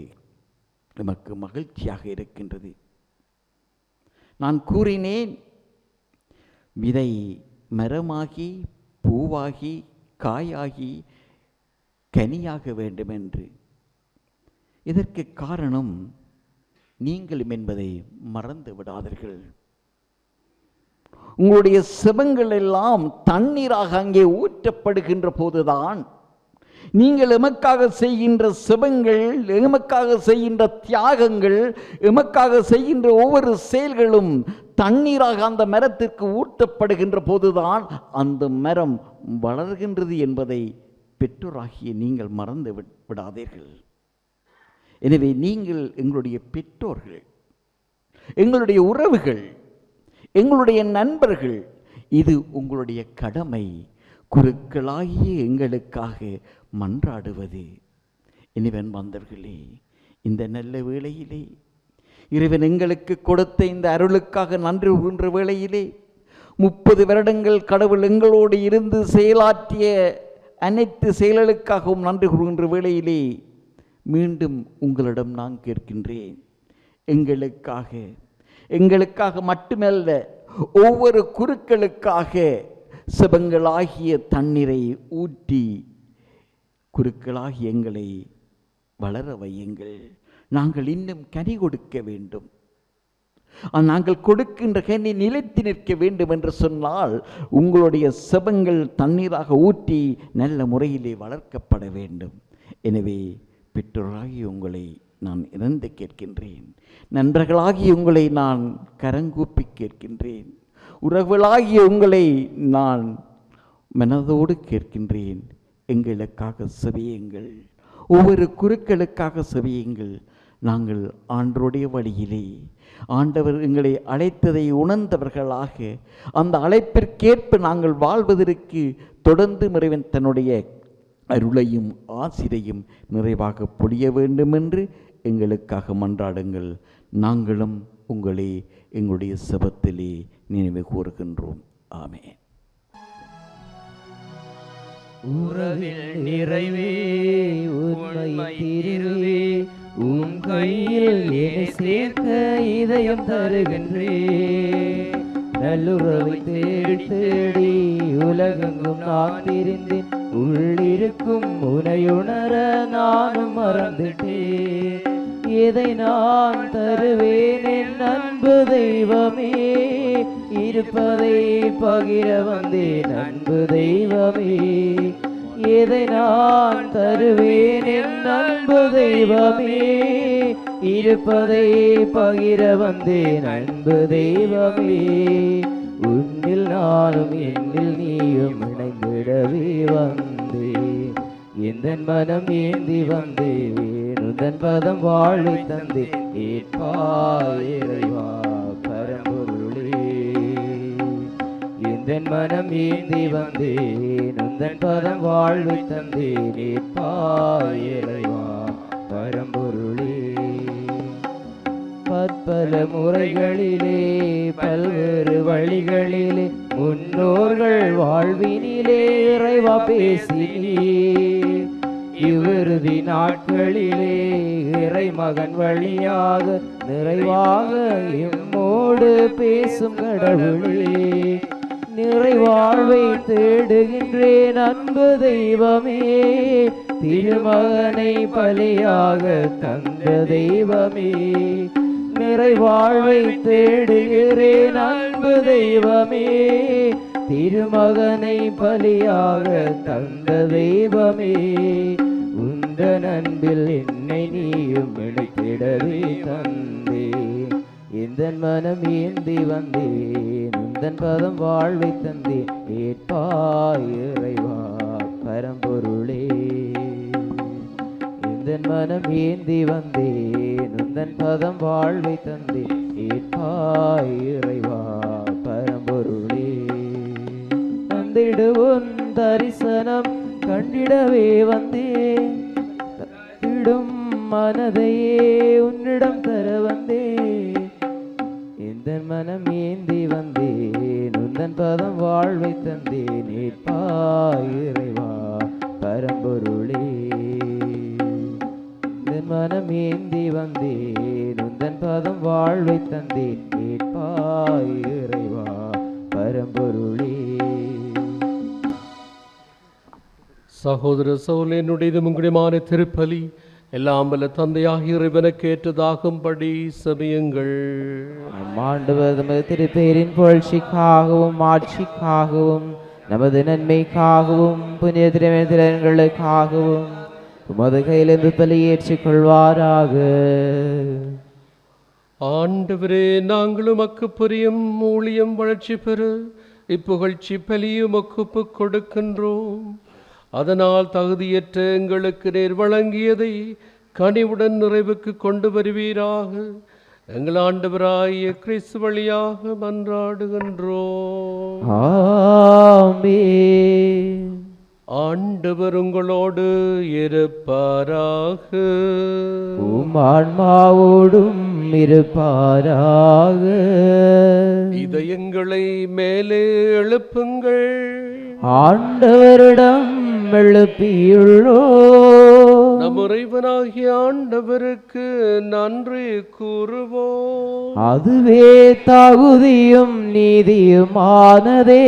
நமக்கு மகிழ்ச்சியாக இருக்கின்றது. நான் கூறினேன், விதை மரமாகி பூவாகி காயாகி கனியாக வேண்டும் என்று. இதற்கு காரணம் நீங்களும் என்பதை மறந்து விடாதீர்கள். உங்களுடைய செபங்கள் எல்லாம் தண்ணீராக அங்கே ஊற்றப்படுகின்ற போதுதான் நீங்கள் எமக்காக செய்கின்ற செபங்கள், எமக்காக செய்கின்ற தியாகங்கள், எமக்காக செய்கின்ற ஒவ்வொரு செயல்களும் தண்ணீராக அந்த மரத்திற்கு ஊற்றப்படுகின்ற போதுதான் அந்த மரம் வளர்கின்றது என்பதை பெற்றோராகிய நீங்கள் மறந்து விடாதீர்கள். எனவே நீங்கள் எங்களுடைய பெற்றோர்கள், எங்களுடைய உறவுகள், எங்களுடைய நண்பர்கள். இது உங்களுடைய கடமை. குருக்களாகிய எங்களுக்காக மன்றாடுவது. இனிவன் வந்தவர்களே, இந்த நல்ல வேளையிலே இறைவன் எங்களுக்கு கொடுத்த இந்த அருளுக்காக நன்றி கூறுகின்ற வேளையிலே 30 வருடங்கள் கடவுள் எங்களோடு இருந்து செயலாற்றிய அனைத்து செயல்களுக்காகவும் நன்றி கூறுகின்ற வேளையிலே மீண்டும் உங்களிடம் நான் கேட்கின்றேன், எங்களுக்காக மட்டுமல்ல, ஒவ்வொரு குருக்களுக்காக செபங்களாகிய தண்ணீரை ஊற்றி குருக்களாகிய எங்களை வளர வையுங்கள். நாங்கள் இன்னும் கனி கொடுக்க வேண்டும். நாங்கள் கொடுக்கின்ற கனி நிலைத்து நிற்க வேண்டும் என்று சொன்னால் உங்களுடைய செபங்கள் தண்ணீராக ஊற்றி நல்ல முறையிலே வளர்க்கப்பட வேண்டும். எனவே பெற்றோராகிய உங்களை நான் இறந்து கேட்கின்றேன். நண்பர்களாகிய உங்களை நான் கரங்கூப்பி கேட்கின்றேன். உறவுகளாகிய உங்களை நான் மனதோடு கேட்கின்றேன். எங்களுக்காக செவியுங்கள், ஒவ்வொரு குருக்களுக்காக செவியுங்கள். நாங்கள் ஆண்டவருடைய வழியிலே ஆண்டவர் எங்களை அழைத்ததை உணர்ந்தவர்களாக அந்த அழைப்பிற்கேற்ப நாங்கள் வாழ்வதற்கு தொடர்ந்து இறைவன் தன்னுடைய அருளையும் ஆசிரையும் நிறைவாக பொழிய வேண்டும் என்று எங்களுக்காக மன்றாடுங்கள். நாங்களும் உங்களை எங்களுடைய செபத்திலே நினைவு கூறுகின்றோம். ஆமென். உறவில் நிறைவே உண்மை தீர்வே உன் கையில் என்னை சேர்க்க இதயம் தருகின்றே. நல்லுறவை தேடி தேடி உலகெங்கும் நான் திரிந்தேன், உள்ளிருக்கும் உனையுணர நானும் மறந்துட்டேன். எதை நான் தருவேன் என் அன்பு தெய்வமே, இருப்பதை பகிர வந்தேன் அன்பு தெய்வமே. எதை நான் தருவேன் என் அன்பு தெய்வமே, இருப்பதை பகிர வந்தேன் அன்பு தெய்வமே. உன்னில் நானும் என்னில் நீயும் இணைந்திடவே வந்தேன், எந்தன் மனம் ஏந்தி வந்தேன், உந்தன் பதம் வாழ்வை தந்தே ஏற்பாய் இறைவா பரம்பொருளே. எந்தன் மனம் ஏந்தி வந்தேன், உந்தன் பதம் வாழ்வை தந்தே ஏற்பாய் இறைவா பரம்பொருளே. பற்பல முறைகளிலே பல்வேறு வழிகளிலே முன்னோர்கள் வாழ்வினிலே இறைவா பேசினே. இவ்விறுதி நாட்களிலே இறை மகன் வழியாக நிறைவாக எம்மோடு பேசும் கடவுளே. நிறைவாழ்வை தேடுகின்றேன் அன்பு தெய்வமே, திருமகனை பலியாக தந்த தெய்வமே. நிறைவாழ்வை தேடுகிறேன் அன்பு தெய்வமே, திருமகனை பலியாக தந்த தெய்வமே. உந்தன் அன்பில் என்னை நீயும் இணைத்திடவே தந்தே, எந்தன் மனம் ஏந்தி வந்தேன், உந்தன் பதம் வாழ்வை தந்தே ஏற்பாய் இறைவா பரம்பொருளே. எந்தன் மனம் ஏந்தி வந்தேன், உந்தன் பதம் வாழ்வை தந்தே ஏற்பாய் இறைவா பரம்பொருளே. வந்திடுவோன் தரிசனம் கண்டிடவே வந்தேன், தந்திடும் மனதையே உன்னிடம் தர வந்தேன். எந்தன் மனம் ஏந்தி வந்தேன், உந்தன் பதம் வாழ்வை தந்தேன் ஏற்பாய் இறைவா பரம்பொருளே. எந்தன் மனம் ஏந்தி வந்தேன், உந்தன் பதம் வாழ்வை தந்தேன் ஏற்பாய் இறைவா பரம்பொருளே. சகோதர சகோதரனுடைய உங்களுடையமான திருப்பலி எல்லாம் வல்ல தந்தையாக இறைவனுக்கு ஏற்றதாகும்படி சபியுங்கள். ஆண்டவர் தமது திருப்பேரின் புகழ்ச்சிக்காகவும் ஆட்சிக்காகவும் நமது நன்மைக்காகவும் புனித திறன்களுக்காகவும் உமது கையிலிருந்து பலியேற்றுக் கொள்வாராக. ஆண்டவரே, நாங்களும் உமக்கு புரியும் ஊழியம் வளர்ச்சி பெறு இப்புகழ்ச்சி பலியும் ஒப்புக் கொடுக்கின்றோம். அதனால் தகுதியற்ற எங்களுக்கு நேர் வழங்கியதை கனிவுடன் நிறைவுக்கு கொண்டு வருவீராக. எங்கள் ஆண்டவராகிய கிறிஸ்து வழியாக மன்றாடுகின்றோம். ஆமென். ஆண்டவர் உங்களோடு இருப்பாராக. உம் ஆன்மாவோடும் இருப்பாராக. இதயங்களை மேலே எழுப்புங்கள். ஆண்டவரிடம் எழுப்பியுள்ளோ. நம் இறைவனாகிய ஆண்டவருக்கு நன்றி கூறுவோம். அதுவே தகுதியும் நீதியுமானதே.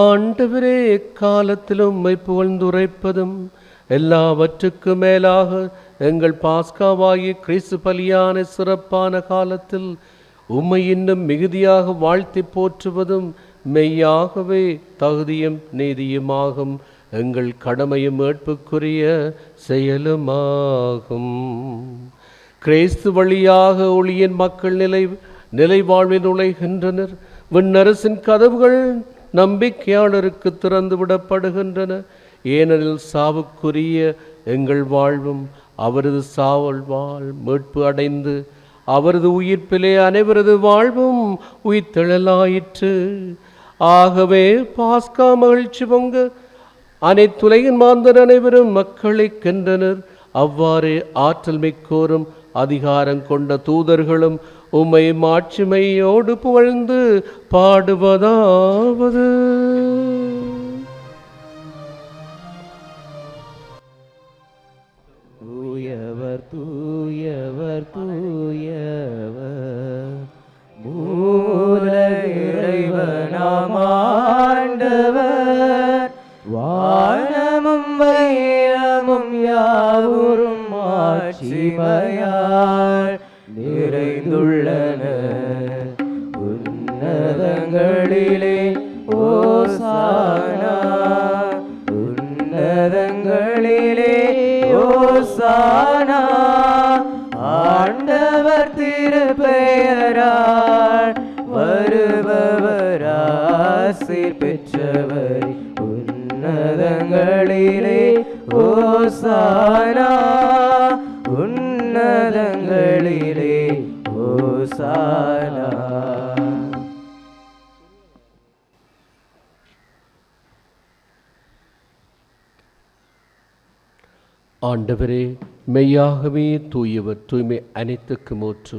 ஆண்டவரே, எக்காலத்திலும் உம்மை புகழ்ந்துரைப்பதும் எல்லாவற்றுக்கும் மேலாக எங்கள் பாஸ்காவாகிய கிறிஸ்து பலியான சிறப்பான காலத்தில் உம்மை இன்னும் மிகுதியாக வாழ்த்தி போற்றுவதும் மெய்யாகவே தகுதியும் நீதியுமாகும் எங்கள் கடமையும் மீட்புக்குரிய செயலுமாகும். கிறிஸ்து வழியாக ஒளியின் மக்கள் நிலை வாழ்வில் நுழைகின்றனர். விண்ணரசின் கதவுகள் நம்பிக்கையாளருக்கு திறந்து விடப்படுகின்றன. ஏனெனில் சாவுக்குரிய எங்கள் வாழ்வும் அவரது சாவல்வால் மீட்பு அடைந்து அவரது உயிர்ப்பிலே அனைவரது வாழ்வும் உயிர்த்தெழலாயிற்று. ஆகவே பாஸ்கா மகிழ்ச்சி பொங்க அனைத்துலகின் மாந்தர் அனைவரும் மக்களை கண்டனர். அவ்வாறே ஆற்றல் மிக்கோரும் அதிகாரம் கொண்ட தூதர்களும் உம்மை மாட்சிமையோடு புகழ்ந்து பாடுவதாவது. தூயவர் தூயவர் தூயவர் மூல இறைவனாம் ஓசானா உன்னதங்களிலே ஓசானா ஆண்டவர் திருப்பெயரால் வருபவர் ஆசி பெற்றவர் உன்னதங்களிலே ஓசானா உன்னதங்களிலே ஓசானா. ஆண்டவரே, மெய்யாகவே தூயவர், தூய்மை அனைத்துக்கும் ஊற்று.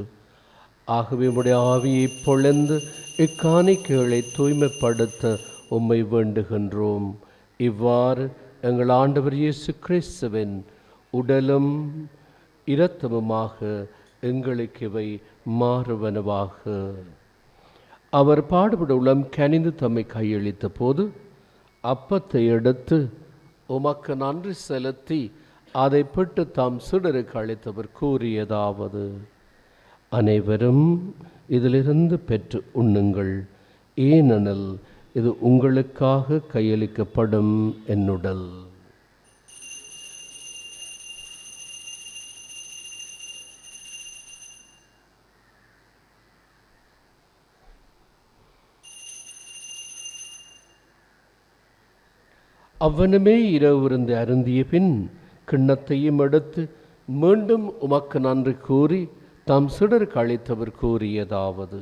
ஆகவே உம்முடைய ஆவியை பொழிந்து இக்காணிக்கைகளை தூய்மைப்படுத்த உம்மை வேண்டுகின்றோம். இவ்வாறு எங்கள் ஆண்டவர் இயேசு கிறிஸ்துவின் உடலும் இரத்தமுமாக எங்களுக்கு இவை மாறுவனவாக. அவர் பாடுபட உளம் கனிந்து தம்மை கையளித்த போது அப்பத்தை எடுத்து உமக்கு நன்றி செலுத்தி அதை பெற்று தாம் சிடருக்கு அளித்தவர் கூறியதாவது: அனைவரும் இதிலிருந்து பெற்று உண்ணுங்கள், ஏனெனில் இது உங்களுக்காக கையளிக்கப்படும் என்னுடல். அவ்வனமே இரவு விருந்து அருந்திய பின் கிண்ணத்தையும் எடுத்து மீண்டும் உமக்கு நன்றி கூறி தாம் சிடருக்கு அளித்தவர் கூறியதாவது: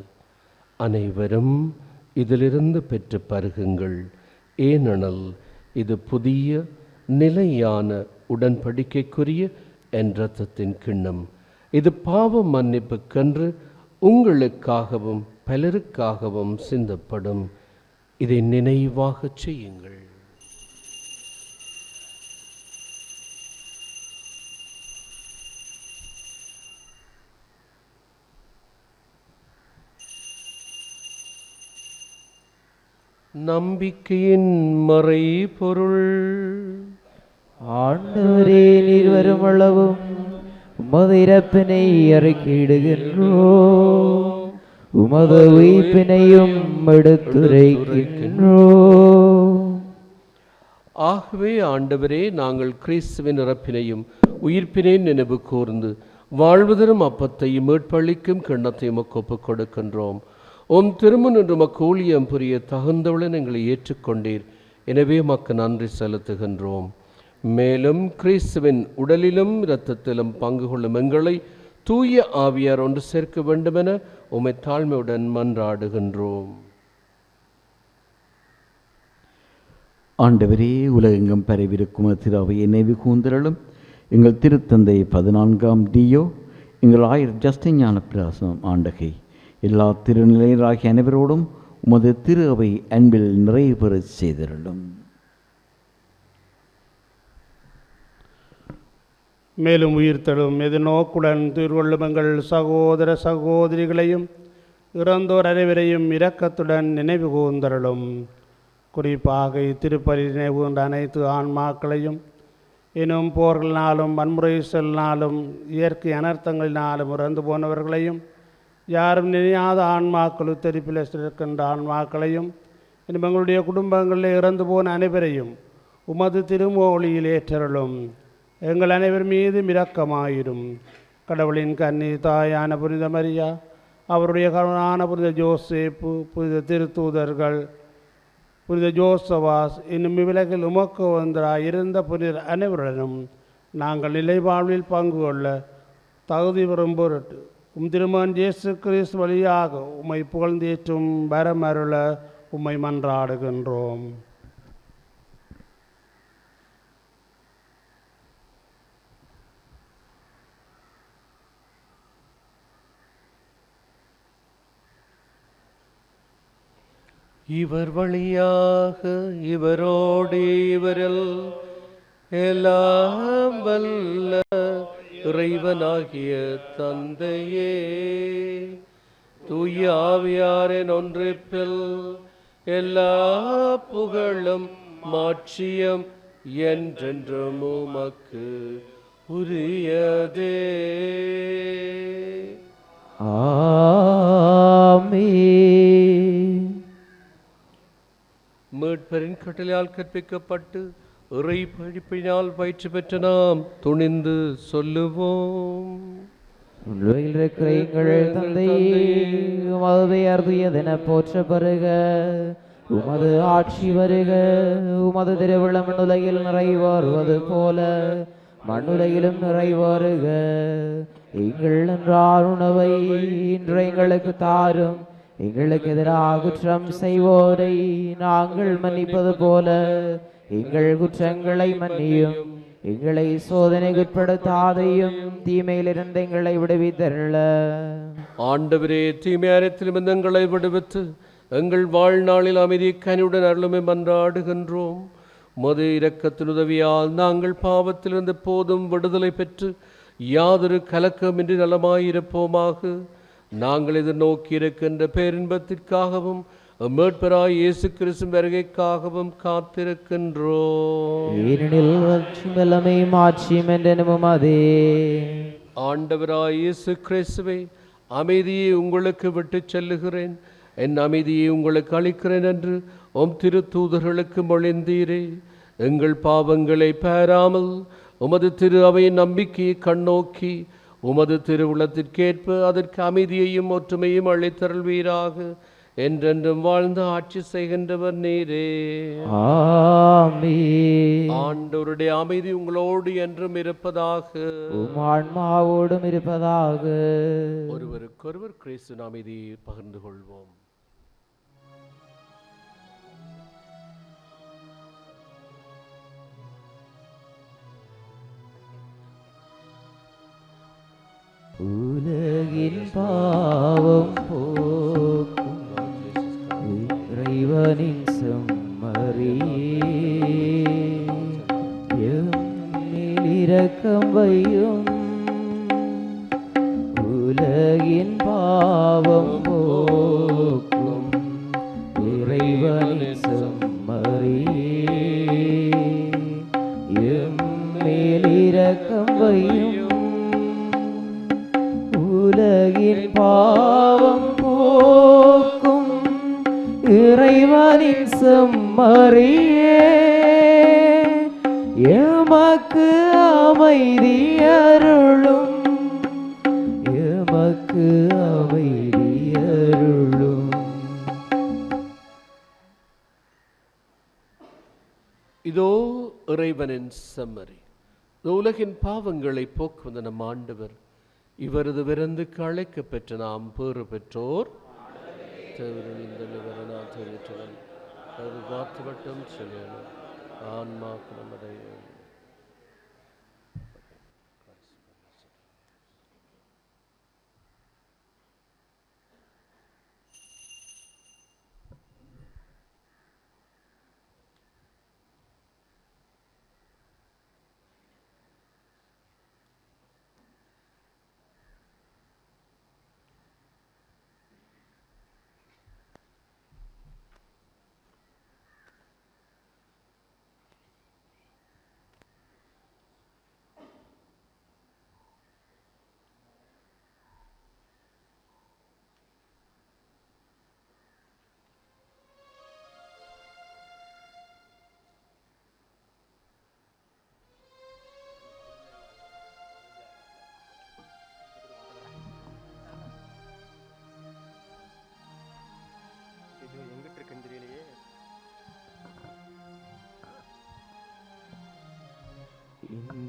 அனைவரும் இதிலிருந்து பெற்று பருகுங்கள், ஏனெனில் இது புதிய நிலையான உடன்படிக்கைக்குரிய என் இரத்தத்தின் கிண்ணம். இது பாவ மன்னிப்புக்கென்று உங்களுக்காகவும் பலருக்காகவும் சிந்தப்படும். இதை நினைவாகச் செய்யுங்கள். நம்பிக்கையின் மறைபொருள். ஆண்டவரே, நீர் வரும் அளவும் உமது இறப்பினை அறிக்கையிடுகின்றோம், உமது உயிர்ப்பினையும் எடுத்துரைக்கின்றோம். ஆகவே ஆண்டவரே, நாங்கள் கிறிஸ்துவின் இறப்பினையும் உயிர்ப்பினையும் நினைவு கூர்ந்து வாழ்வதரும் அப்பத்தையும் மீட்பளிக்கும் கிண்ணத்தையும் ஒப்புக் கொடுக்கின்றோம். உம் திருமுன் என்று மக்கு ஊழியம் புரிய தகுந்தவுடன் எங்களை ஏற்றுக்கொண்டீர். எனவே மக்கு நன்றி செலுத்துகின்றோம். மேலும் கிறிஸ்துவின் உடலிலும் இரத்தத்திலும் பங்கு கொள்ளும் எங்களை தூய ஆவியார் ஒன்று சேர்க்க வேண்டுமென உம்மை தாழ்மையுடன் மன்றாடுகின்றோம். ஆண்டவரே, உலகெங்கும் பரவிருக்கும் திரு அவையை நினைவு கூர்ந்தருளும். எங்கள் திருத்தந்தை 14ஆம் டியோ, எங்கள் ஆயர் ஜஸ்டின் ஞானப்பிரகாசம் ஆண்டகை, எல்லா திருநிலையராகிய அனைவரோடும் உமது திரு அவை அன்பில் நிறைவு பெறச் செய்தருளும். மேலும் உயிர்த்தெழும் எதிர்நோக்குடன் துயிர்கொள்ளும் எங்கள் சகோதர சகோதரிகளையும் இறந்தோர் அனைவரையும் இரக்கத்துடன் நினைவு கூர்ந்தருளும். குறிப்பாக இத்திருப்பலி நினைவு கொண்ட அனைத்து ஆன்மாக்களையும் எனும் போர்களினாலும் வன்முறை செல்லினாலும் இயற்கை அனர்த்தங்களினாலும் இறந்து போனவர்களையும் யாரும் நினையாத ஆன்மாக்கள் உத்தரிப்பில் இருக்கின்ற ஆன்மாக்களையும் இன்னும் எங்களுடைய குடும்பங்களில் இறந்து போன அனைவரையும் உமது திருமொழியில் ஏற்றருளும். எங்கள் அனைவர் மீதும் இரக்கமாயிரும். கடவுளின் கன்னி தாயான புனித மரியா, அவருடைய கணவனான புனித ஜோசேப்பு, புனித திருத்தூதர்கள், புனித ஜோசவாஸ், இன்னும் இவ்வுலகில் உமக்கு ஒன்றாய் இருந்த புனித அனைவருடனும் நாங்கள் நிலை வாழ்வில் பங்கு கொள்ள தகுதி பெறும் பொருட்டு திருமகன் இயேசு கிறிஸ்து வழியாக உம்மை புகழ்ந்தேற்றும் வரமருள உம்மை மன்றாடுகின்றோம். இவர் வழியாக இவரோடு இவரில் எல்லாம் வல்ல இறைவனாகிய தந்தையே, தூய ஆவியாரின் ஒன்றிப்பில் எல்லா புகழும் மாட்சியம் என்றென்றும் உமக்கு உரியதே. ஆமென். மீட்பரின் கட்டளையால் கற்பிக்கப்பட்டு இறை படிப்பினால் பயிற்சி பெற்ற நாம் துணிந்து சொல்லுவோம். உலகில் இருக்கிற எங்கள் தந்தையே, உமது பெயர் தூயதென போற்ற பெறுக. உமது ஆட்சி வருக. உமது திருவிழம் உலகில் நிறைவேறுவது போல மண்ணுலகிலும் நிறைவேறுக. எங்கள் அன்றாட உணவை இன்று எங்களுக்கு தாரும். எங்களுக்கு எதிராக குற்றம் செய்வோரை நாங்கள் மன்னிப்பது போல எங்கள் குற்றங்களை மன்னியும். எங்களை சோதனைக்கு உட்படுத்தாதையும் தீமையிலிருந்து எங்களை விடுவித்தருள. ஆண்டவரே, தீமையானத்திலிருந்து எங்களை விடுவித்து எங்கள் வாழ்நாளில் அமைதி கனிவுடன் அருளுமை மன்றாடுகின்றோம். உமது இரக்கத்தின் உதவியால் நாங்கள் பாவத்திலிருந்து போதும் விடுதலை பெற்று யாதொரு கலக்கமின்றி நலமாயிருப்போமாக. நாங்கள் எதிர்நோக்கி இருக்கின்ற பேரின்பத்திற்காகவும் மீட்பராய் இயேசு கிறிஸ்து வருகைக்காகவும் காத்திருக்கின்றோம். ஏனெனில் வல்லமை மாட்சியும் என்றெனும் அதே. ஆண்டவராய் இயேசு கிறிஸ்துவே, அமைதியை உங்களுக்கு விட்டு செல்லுகிறேன், என் அமைதியை உங்களுக்கு அளிக்கிறேன் என்று உம் திருத்தூதர்களுக்கு மொழிந்தீரே. எங்கள் பாவங்களை பாராமல் உமது திரு அவையின் நம்பிக்கையை கண்ணோக்கி உமது திருவுளத்திற்கேற்ப அதற்கு அமைதியையும் ஒற்றுமையும் அளித்தருள்வீராக. என்றென்றும் வாழ்ந்து ஆட்சி செய்கின்றவர் நீரே. ஆமென். ஆண்டவருடைய அமைதி உங்களோடு என்றும் இருப்பதாக. உம் ஆன்மாவோடும் இருப்பதாக. ஒருவருக்கொருவர் கிறிஸ்துவின் அமைதியை பகிர்ந்து கொள்வோம். உலகின் பாவம் போக்கும் இறைவனின் செம்மறியே, எம்மில் இரக்கம் வையும். உலகின் பாவம் போக்கும் இறைவனின் செம்மறியே, எம்மில் இரக்கம் வையும். உலகின் பாவம் போக்கும் இறைவனின் செம்மறியே, எமக்கு அமைதி அருளும். எமக்கு அமைதி அருளும். இதோ இறைவனின் செம்மறி, உலகின் பாவங்களை போக்குவத நம் ஆண்டவர். இவரது விருந்துக்கு அழைக்க பெற்ற நாம் பேறு பெற்றோர். வார்த்தைவட்டம் சொல்லணும் ஆன்மாக்கு நம்முடைய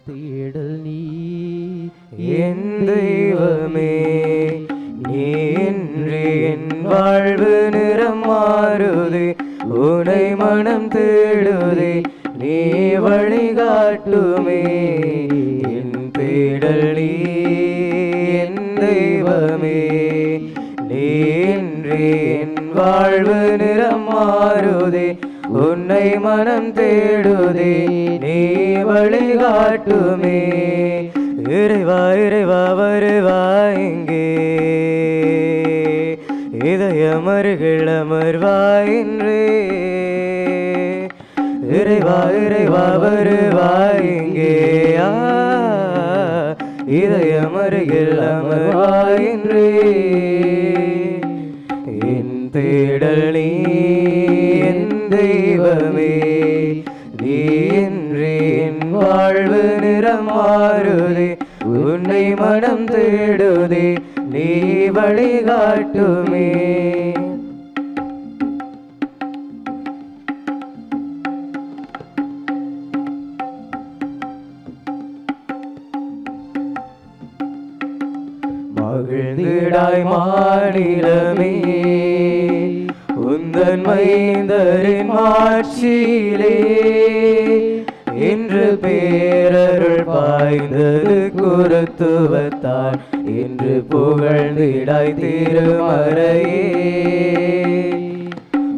தேடல் நீ என் தெய்வமே, நீ என்று என் வாழ்வு நிறம் மாறுதே. உனை மனம் தேடுதே, நீ வழிகாட்டுமே. என் தேடல் நீ என் தெய்வமே, நீ என்று என் வாழ்வு நிறம் மாறுதே. உன்னை மனம் தேடுதே, நீ வழிகாட்டுமே. இறைவா இறைவா வருவா இங்கே, இதயம் அருகில் அமர்வாயின்றே. இறைவா இறைவா வருவா இங்கே, இதயம் அருகில் அமர்வாயின்றே. என் தேடல் நீ என் தெய்வமே, நீ இன்றி என் வாழ்வு நிறம் மாறுதே, உன்னை மனம் தேடுதே, நீ வழிகாட்டுமே. மகிழ்ந்திடாய் மாநிலமே, உந்தன் மைந்தரின் மாட்சியிலே, இன்று பேரருள் பாய்ந்தது குருத்துவத்தால், இன்று புகழ்ந்திடாய் திருமறையே.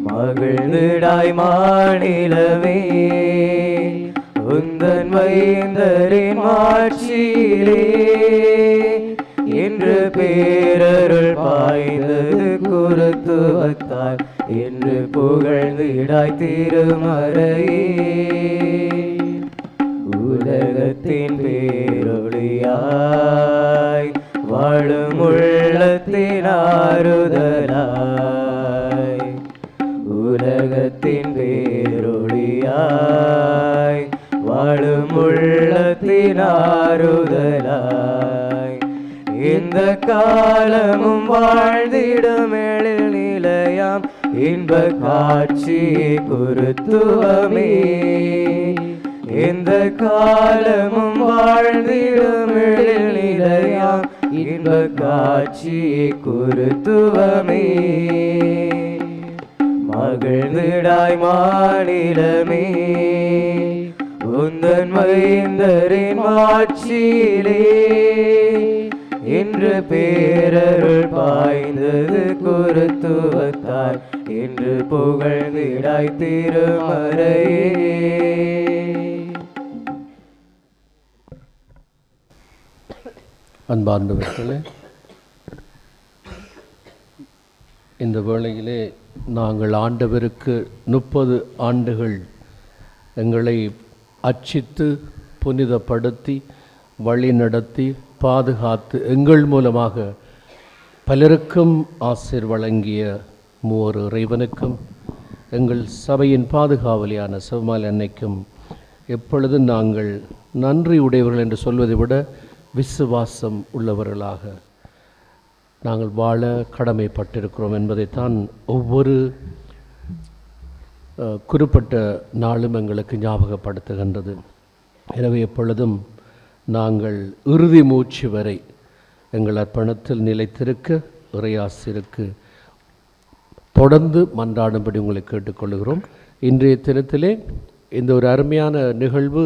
மகிழ்ந்திடாய் மாநிலமே, உந்தன் மைந்தரின் மாட்சியிலே, இன்று பேரருள் பாய்ந்தது குருத்துவத்தால், இன்று புகழ்ந்திடாய் திருமறையே. உலகத்தின் பேரொளியாய் வாழும் உள்ளத்தின் ஆறுதலாய், உலகத்தின் பேரொளியாய் வாழும் உள்ளத்தின் ஆறுதலாய், இந்த காலமும் வாழ்ந்திடும் எழில் நிலையாம் இன்ப காட்சி குருத்துவமே. இந்த காலமும் வாழ்ந்திடும் எழில் நிலையாம் இன்ப காட்சி குருத்துவமே. மகிழ்ந்திடாய் மாநிலமே, உந்தன் மைந்தரின் மாட்சியிலே, இன்று பேரருள் பாய்ந்தது குருத்துவத்தால், இன்று புகழ்ந்திடாய் திருமறையே. அன்பார்ந்தவர்களே, இந்த வேளையிலே நாங்கள் ஆண்டவருக்கு 30 ஆண்டுகள் எங்களை அர்ச்சித்து புனிதப்படுத்தி வழி நடத்தி பாதுகாத்து எங்கள் மூலமாக பலருக்கும் ஆசீர் வழங்கிய மூவர் இறைவனுக்கும் எங்கள் சபையின் பாதுகாவலியான செவ்மாலை அன்னைக்கும் எப்பொழுதும் நாங்கள் நன்றி உடையவர்கள் என்று சொல்வதை விட விசுவாசம் உள்ளவர்களாக நாங்கள் வாழ கடமைப்பட்டிருக்கிறோம் என்பதைத்தான் ஒவ்வொரு குறிப்பிட்ட நாளும் எங்களுக்கு ஞாபகப்படுத்துகின்றது. எனவே எப்பொழுதும் நாங்கள் இறுதி மூச்சு வரை எங்கள் அர்ப்பணத்தில் நிலைத்திருக்க இறையாசிற்கு தொடர்ந்து மன்றாடும்படி உங்களை கேட்டுக்கொள்கிறோம். இன்றைய தினத்திலே இந்த ஒரு அருமையான நிகழ்வு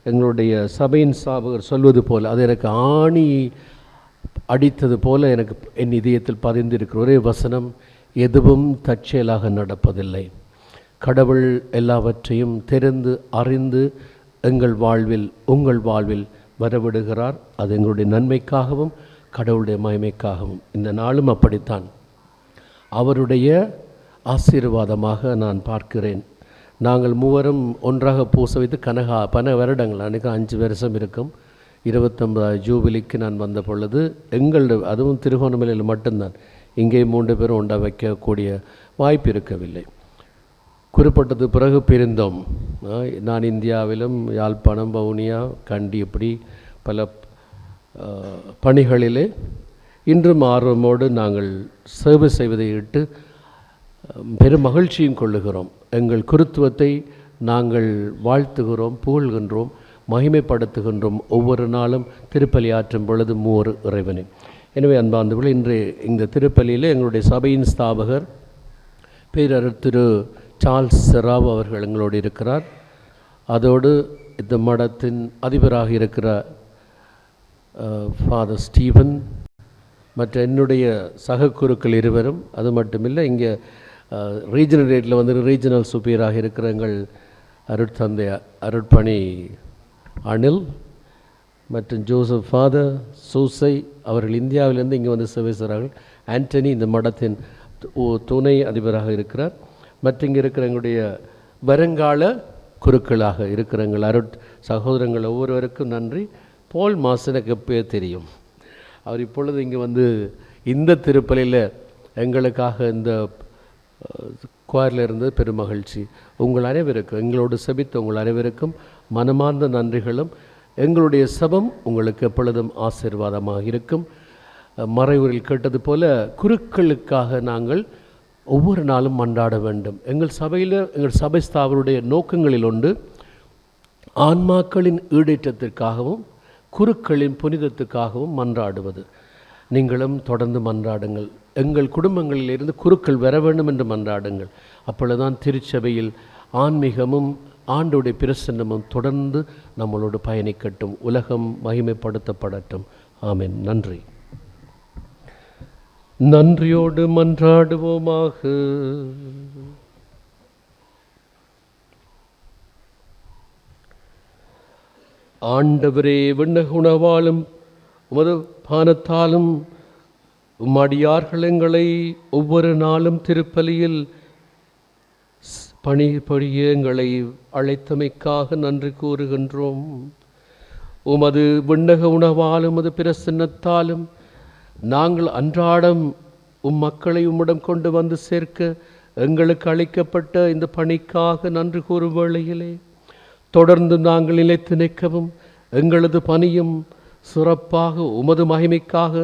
எங்களுடைய சபையின் சாபகர் சொல்வது போல் அது எனக்கு ஆணி அடித்தது போல எனக்கு என் இதயத்தில் பதிந்திருக்கிற ஒரே வசனம், எதுவும் தற்செயலாக நடப்பதில்லை. கடவுள் எல்லாவற்றையும் தெரிந்து அறிந்து எங்கள் வாழ்வில் உங்கள் வாழ்வில் வரவிடுகிறார். அது எங்களுடைய நன்மைக்காகவும் கடவுளுடைய மகிமைக்காகவும். இந்த நாளும் அப்படித்தான் அவருடைய ஆசீர்வாதமாக நான் பார்க்கிறேன். நாங்கள் மூவரும் ஒன்றாக பூச வைத்து பல வருடங்கள், அன்றைக்கு 5 வருஷம் இருக்கும். 29 ஜூபிலிக்கு நான் வந்த பொழுது அதுவும் திருகோணமலையில் மட்டும்தான், இங்கே 3 பேரும் ஒன்றா வைக்கக்கூடிய வாய்ப்பு இருக்கவில்லை. குறிப்பிட்டது பிறகு பிரிந்தோம். நான் இந்தியாவிலும் யாழ்ப்பாணம், வவுனியா, கண்டி இப்படி பல பணிகளிலே இன்றும் ஆர்வமோடு நாங்கள் சேவை செய்வதை இட்டு பெரும் மகிழ்ச்சியும் கொள்ளுகிறோம். எங்கள் குருத்துவத்தை நாங்கள் வாழ்த்துகிறோம், புகழ்கின்றோம், மகிமைப்படுத்துகின்றோம். ஒவ்வொரு நாளும் திருப்பலி ஆற்றும் பொழுது மூவர் இறைவனை. எனவே அன்பார்ந்தவர்கள், இன்று இந்த திருப்பலியில் எங்களுடைய சபையின் ஸ்தாபகர் பேரர் திரு சார்ல்ஸ் செராவ் அவர்கள் எங்களோடு இருக்கிறார். அதோடு இந்த மடத்தின் அதிபராக இருக்கிற ஃபாதர் ஸ்டீவன், மற்ற என்னுடைய சக குருக்கள் இருவரும், அது மட்டுமில்லை இங்கே ரீஜனல் ரேட்டில் வந்து ரீஜனல் சூப்பியராக இருக்கிற எங்கள் அருட்தந்தை அருட்பணி அனில் மற்றும் ஜோசப் ஃபாதர் சூசை அவர்கள் இந்தியாவிலிருந்து இங்கே வந்து சேவை செய்கிறார்கள். ஆண்டனி இந்த மடத்தின் துணை அதிபராக இருக்கிறார். மற்றும் இங்கே இருக்கிற எங்களுடைய வருங்கால குருக்களாக இருக்கிற எங்கள் சகோதரங்கள் ஒவ்வொருவருக்கும் நன்றி. போல் மாசனுக்கு எப்போ தெரியும், அவர் இப்பொழுது இங்கே வந்து இந்த திருப்பலியில் எங்களுக்காக இந்த குவாரில் இருந்து பெருமகிழ்ச்சி. உங்கள் அனைவருக்கும், எங்களோடு செபித்த உங்கள் அனைவருக்கும் மனமார்ந்த நன்றிகளும். எங்களுடைய சபம் உங்களுக்கு எப்பொழுதும் ஆசீர்வாதமாக இருக்கும். மறைவுரில் கேட்டது போல குருக்களுக்காக நாங்கள் ஒவ்வொரு நாளும் மன்றாட வேண்டும். எங்கள் சபையில், எங்கள் சபை ஸ்தாபருடைய நோக்கங்களில் ஒன்று ஆன்மாக்களின் ஈடேற்றத்திற்காகவும் குருக்களின் புனிதத்துக்காகவும் மன்றாடுவது. நீங்களும் தொடர்ந்து மன்றாடுங்கள். எங்கள் குடும்பங்களில் இருந்து குருக்கள் வர வேண்டும் என்று மன்றாடுங்கள். அப்பொழுதுதான் திருச்சபையில் ஆன்மீகமும் ஆண்டோடைய பிரசன்னமும் தொடர்ந்து நம்மளோடு பயணிக்கட்டும். உலகம் மகிமைப்படுத்தப்படட்டும். ஆமென். நன்றி. நன்றியோடு மன்றாடுவோமாக. ஆண்டவரே, விண்ணக உணவாலும் உமது பானத்தாலும் உம்மடியார்கள் எங்களை ஒவ்வொரு நாளும் திருப்பலியில் பணிபடிய எங்களை அழைத்தமைக்காக நன்றி கூறுகின்றோம். உமது விண்ணக உணவாலும் உமது பிரசன்னத்தாலும் நாங்கள் அன்றாடம் மக்களை உம்மிடம் கொண்டு வந்து சேர்க்க எங்களுக்கு அளிக்கப்பட்ட இந்த பணிக்காக நன்றி கூறும் வேளையிலே தொடர்ந்து நாங்கள் நிலைத்து நிற்கவும் எங்களது பணியும் சிறப்பாக உமது மகிமைக்காக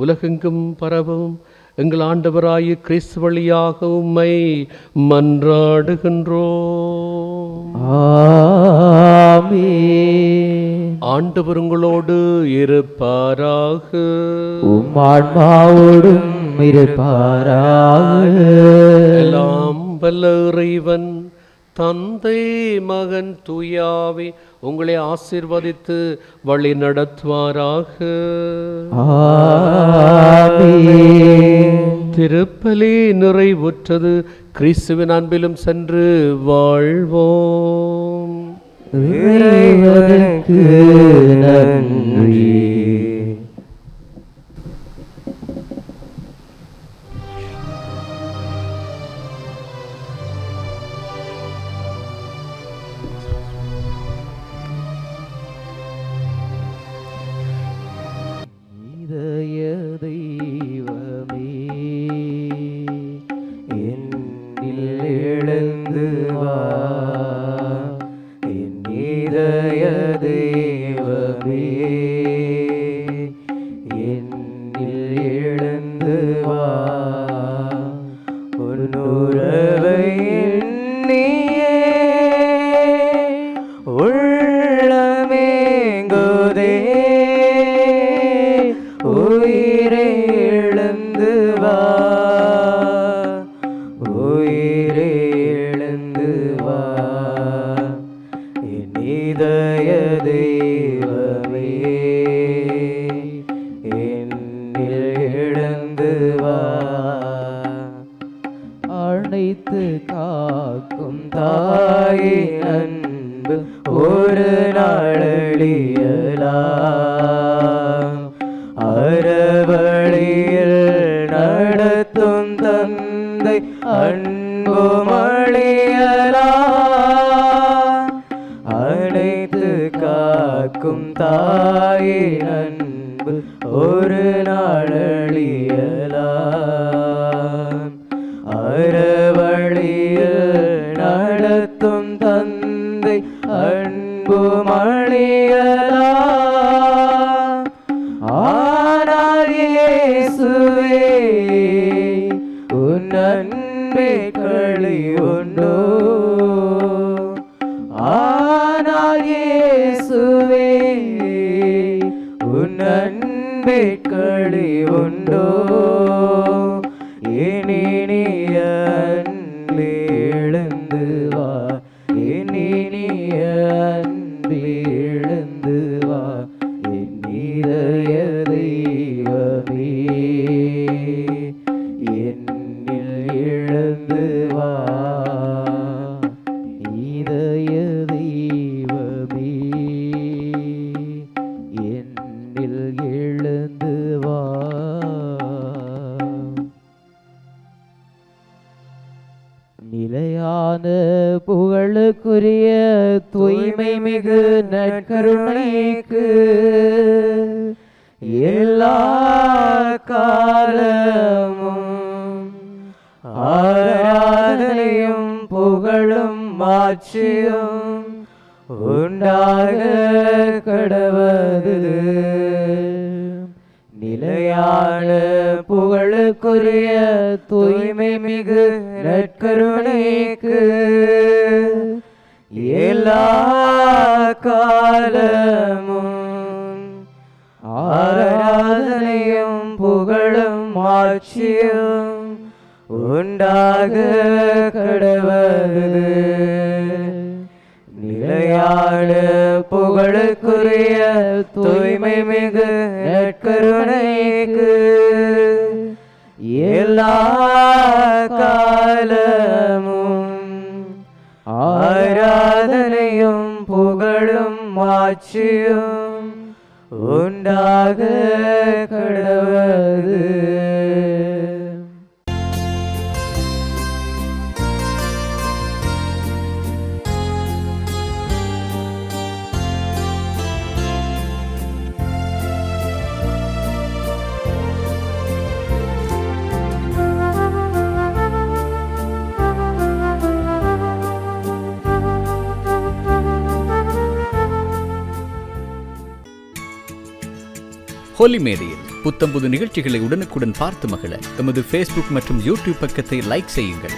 உலகெங்கும் பரவும் எங்கள் ஆண்டவராகிய கிறிஸ்து வழியாக உம்மை மன்றாடுகின்றோம். ஆமென். ஆண்டவர் உங்களோடு இருப்பாராக. உம் ஆன்மாவோடும் இருப்பாராக. எல்லாம் வல்ல இறைவன் தந்தை, மகன், தூயாவி உங்களை ஆசீர்வதித்து வழி நடத்துவாராக. ஆமென். திருப்பலி நிறைவுற்றது. கிறிஸ்துவின் அன்பிலும் சென்று வாழ்வோம். இறைவனுக்கு நன்றி. இதய தெய்வமே, என்னில் எழுந்து வா. என் இதய தெய்வமே, என்னில் எழுந்து வா. உன்னுறவை எண்ணியே உள்ளமேங்குதே. உயிரே எழுந்து வா, உயிரே எழுந்து வா. என் இதய தெய்வமே, என்னில் எழுந்து வா. அழைத்து காக்கும் தாயே அன்பு ஒரு நாளழியலாம். அறவழியில் நடத்தும் தந்தை அன்பு மழியலாம். அனைத்து காக்கும் தாயே அன்பு ஒரு நாளழியலாம். அறவழியில் நடத்தும் தந்தை அன்பு மழியலாம். ஆனால் இயேசுவே, உன் அன்பே களி உண்டோ. ஆனால் இயேசுவே, உன் அன்பே களி உண்டோ. இனிய அன்பே எழுந்து வா, இனிய அன்பே எழுந்து வா. என் இதய தெய்வமே, என்னில் எழுந்து வா. இதய தெய்வமே, என்னில் எழுந்து வா. நிலையான புகழுக்குரிய தூய்மை மிகு நற்கருணைக்கு எல்லா காலமும் ஆராதனை புகழும் மாட்சியும் உண்டாக கடவது. நிலையான புகழுக்குரிய தூய்மை மிகு நற்கருணைக்கு எல்லா காலமும் ஆராதனையும் புகழும் மாட்சியும் உண்டாக கடவது. நிலையான புகழுக்குரிய தூய்மை மிகு நற்கருணைக்கு எல்லா காலமும் ஆராதனையும் புகழும் மாட்சியும் உண்டாக கடவது. ஹோலி மேடையில் புத்தம்புது நிகழ்ச்சிகளை உடனுக்குடன் பார்த்து மகிழ எமது ஃபேஸ்புக் மற்றும் யூடியூப் பக்கத்தை லைக் செய்யுங்கள்.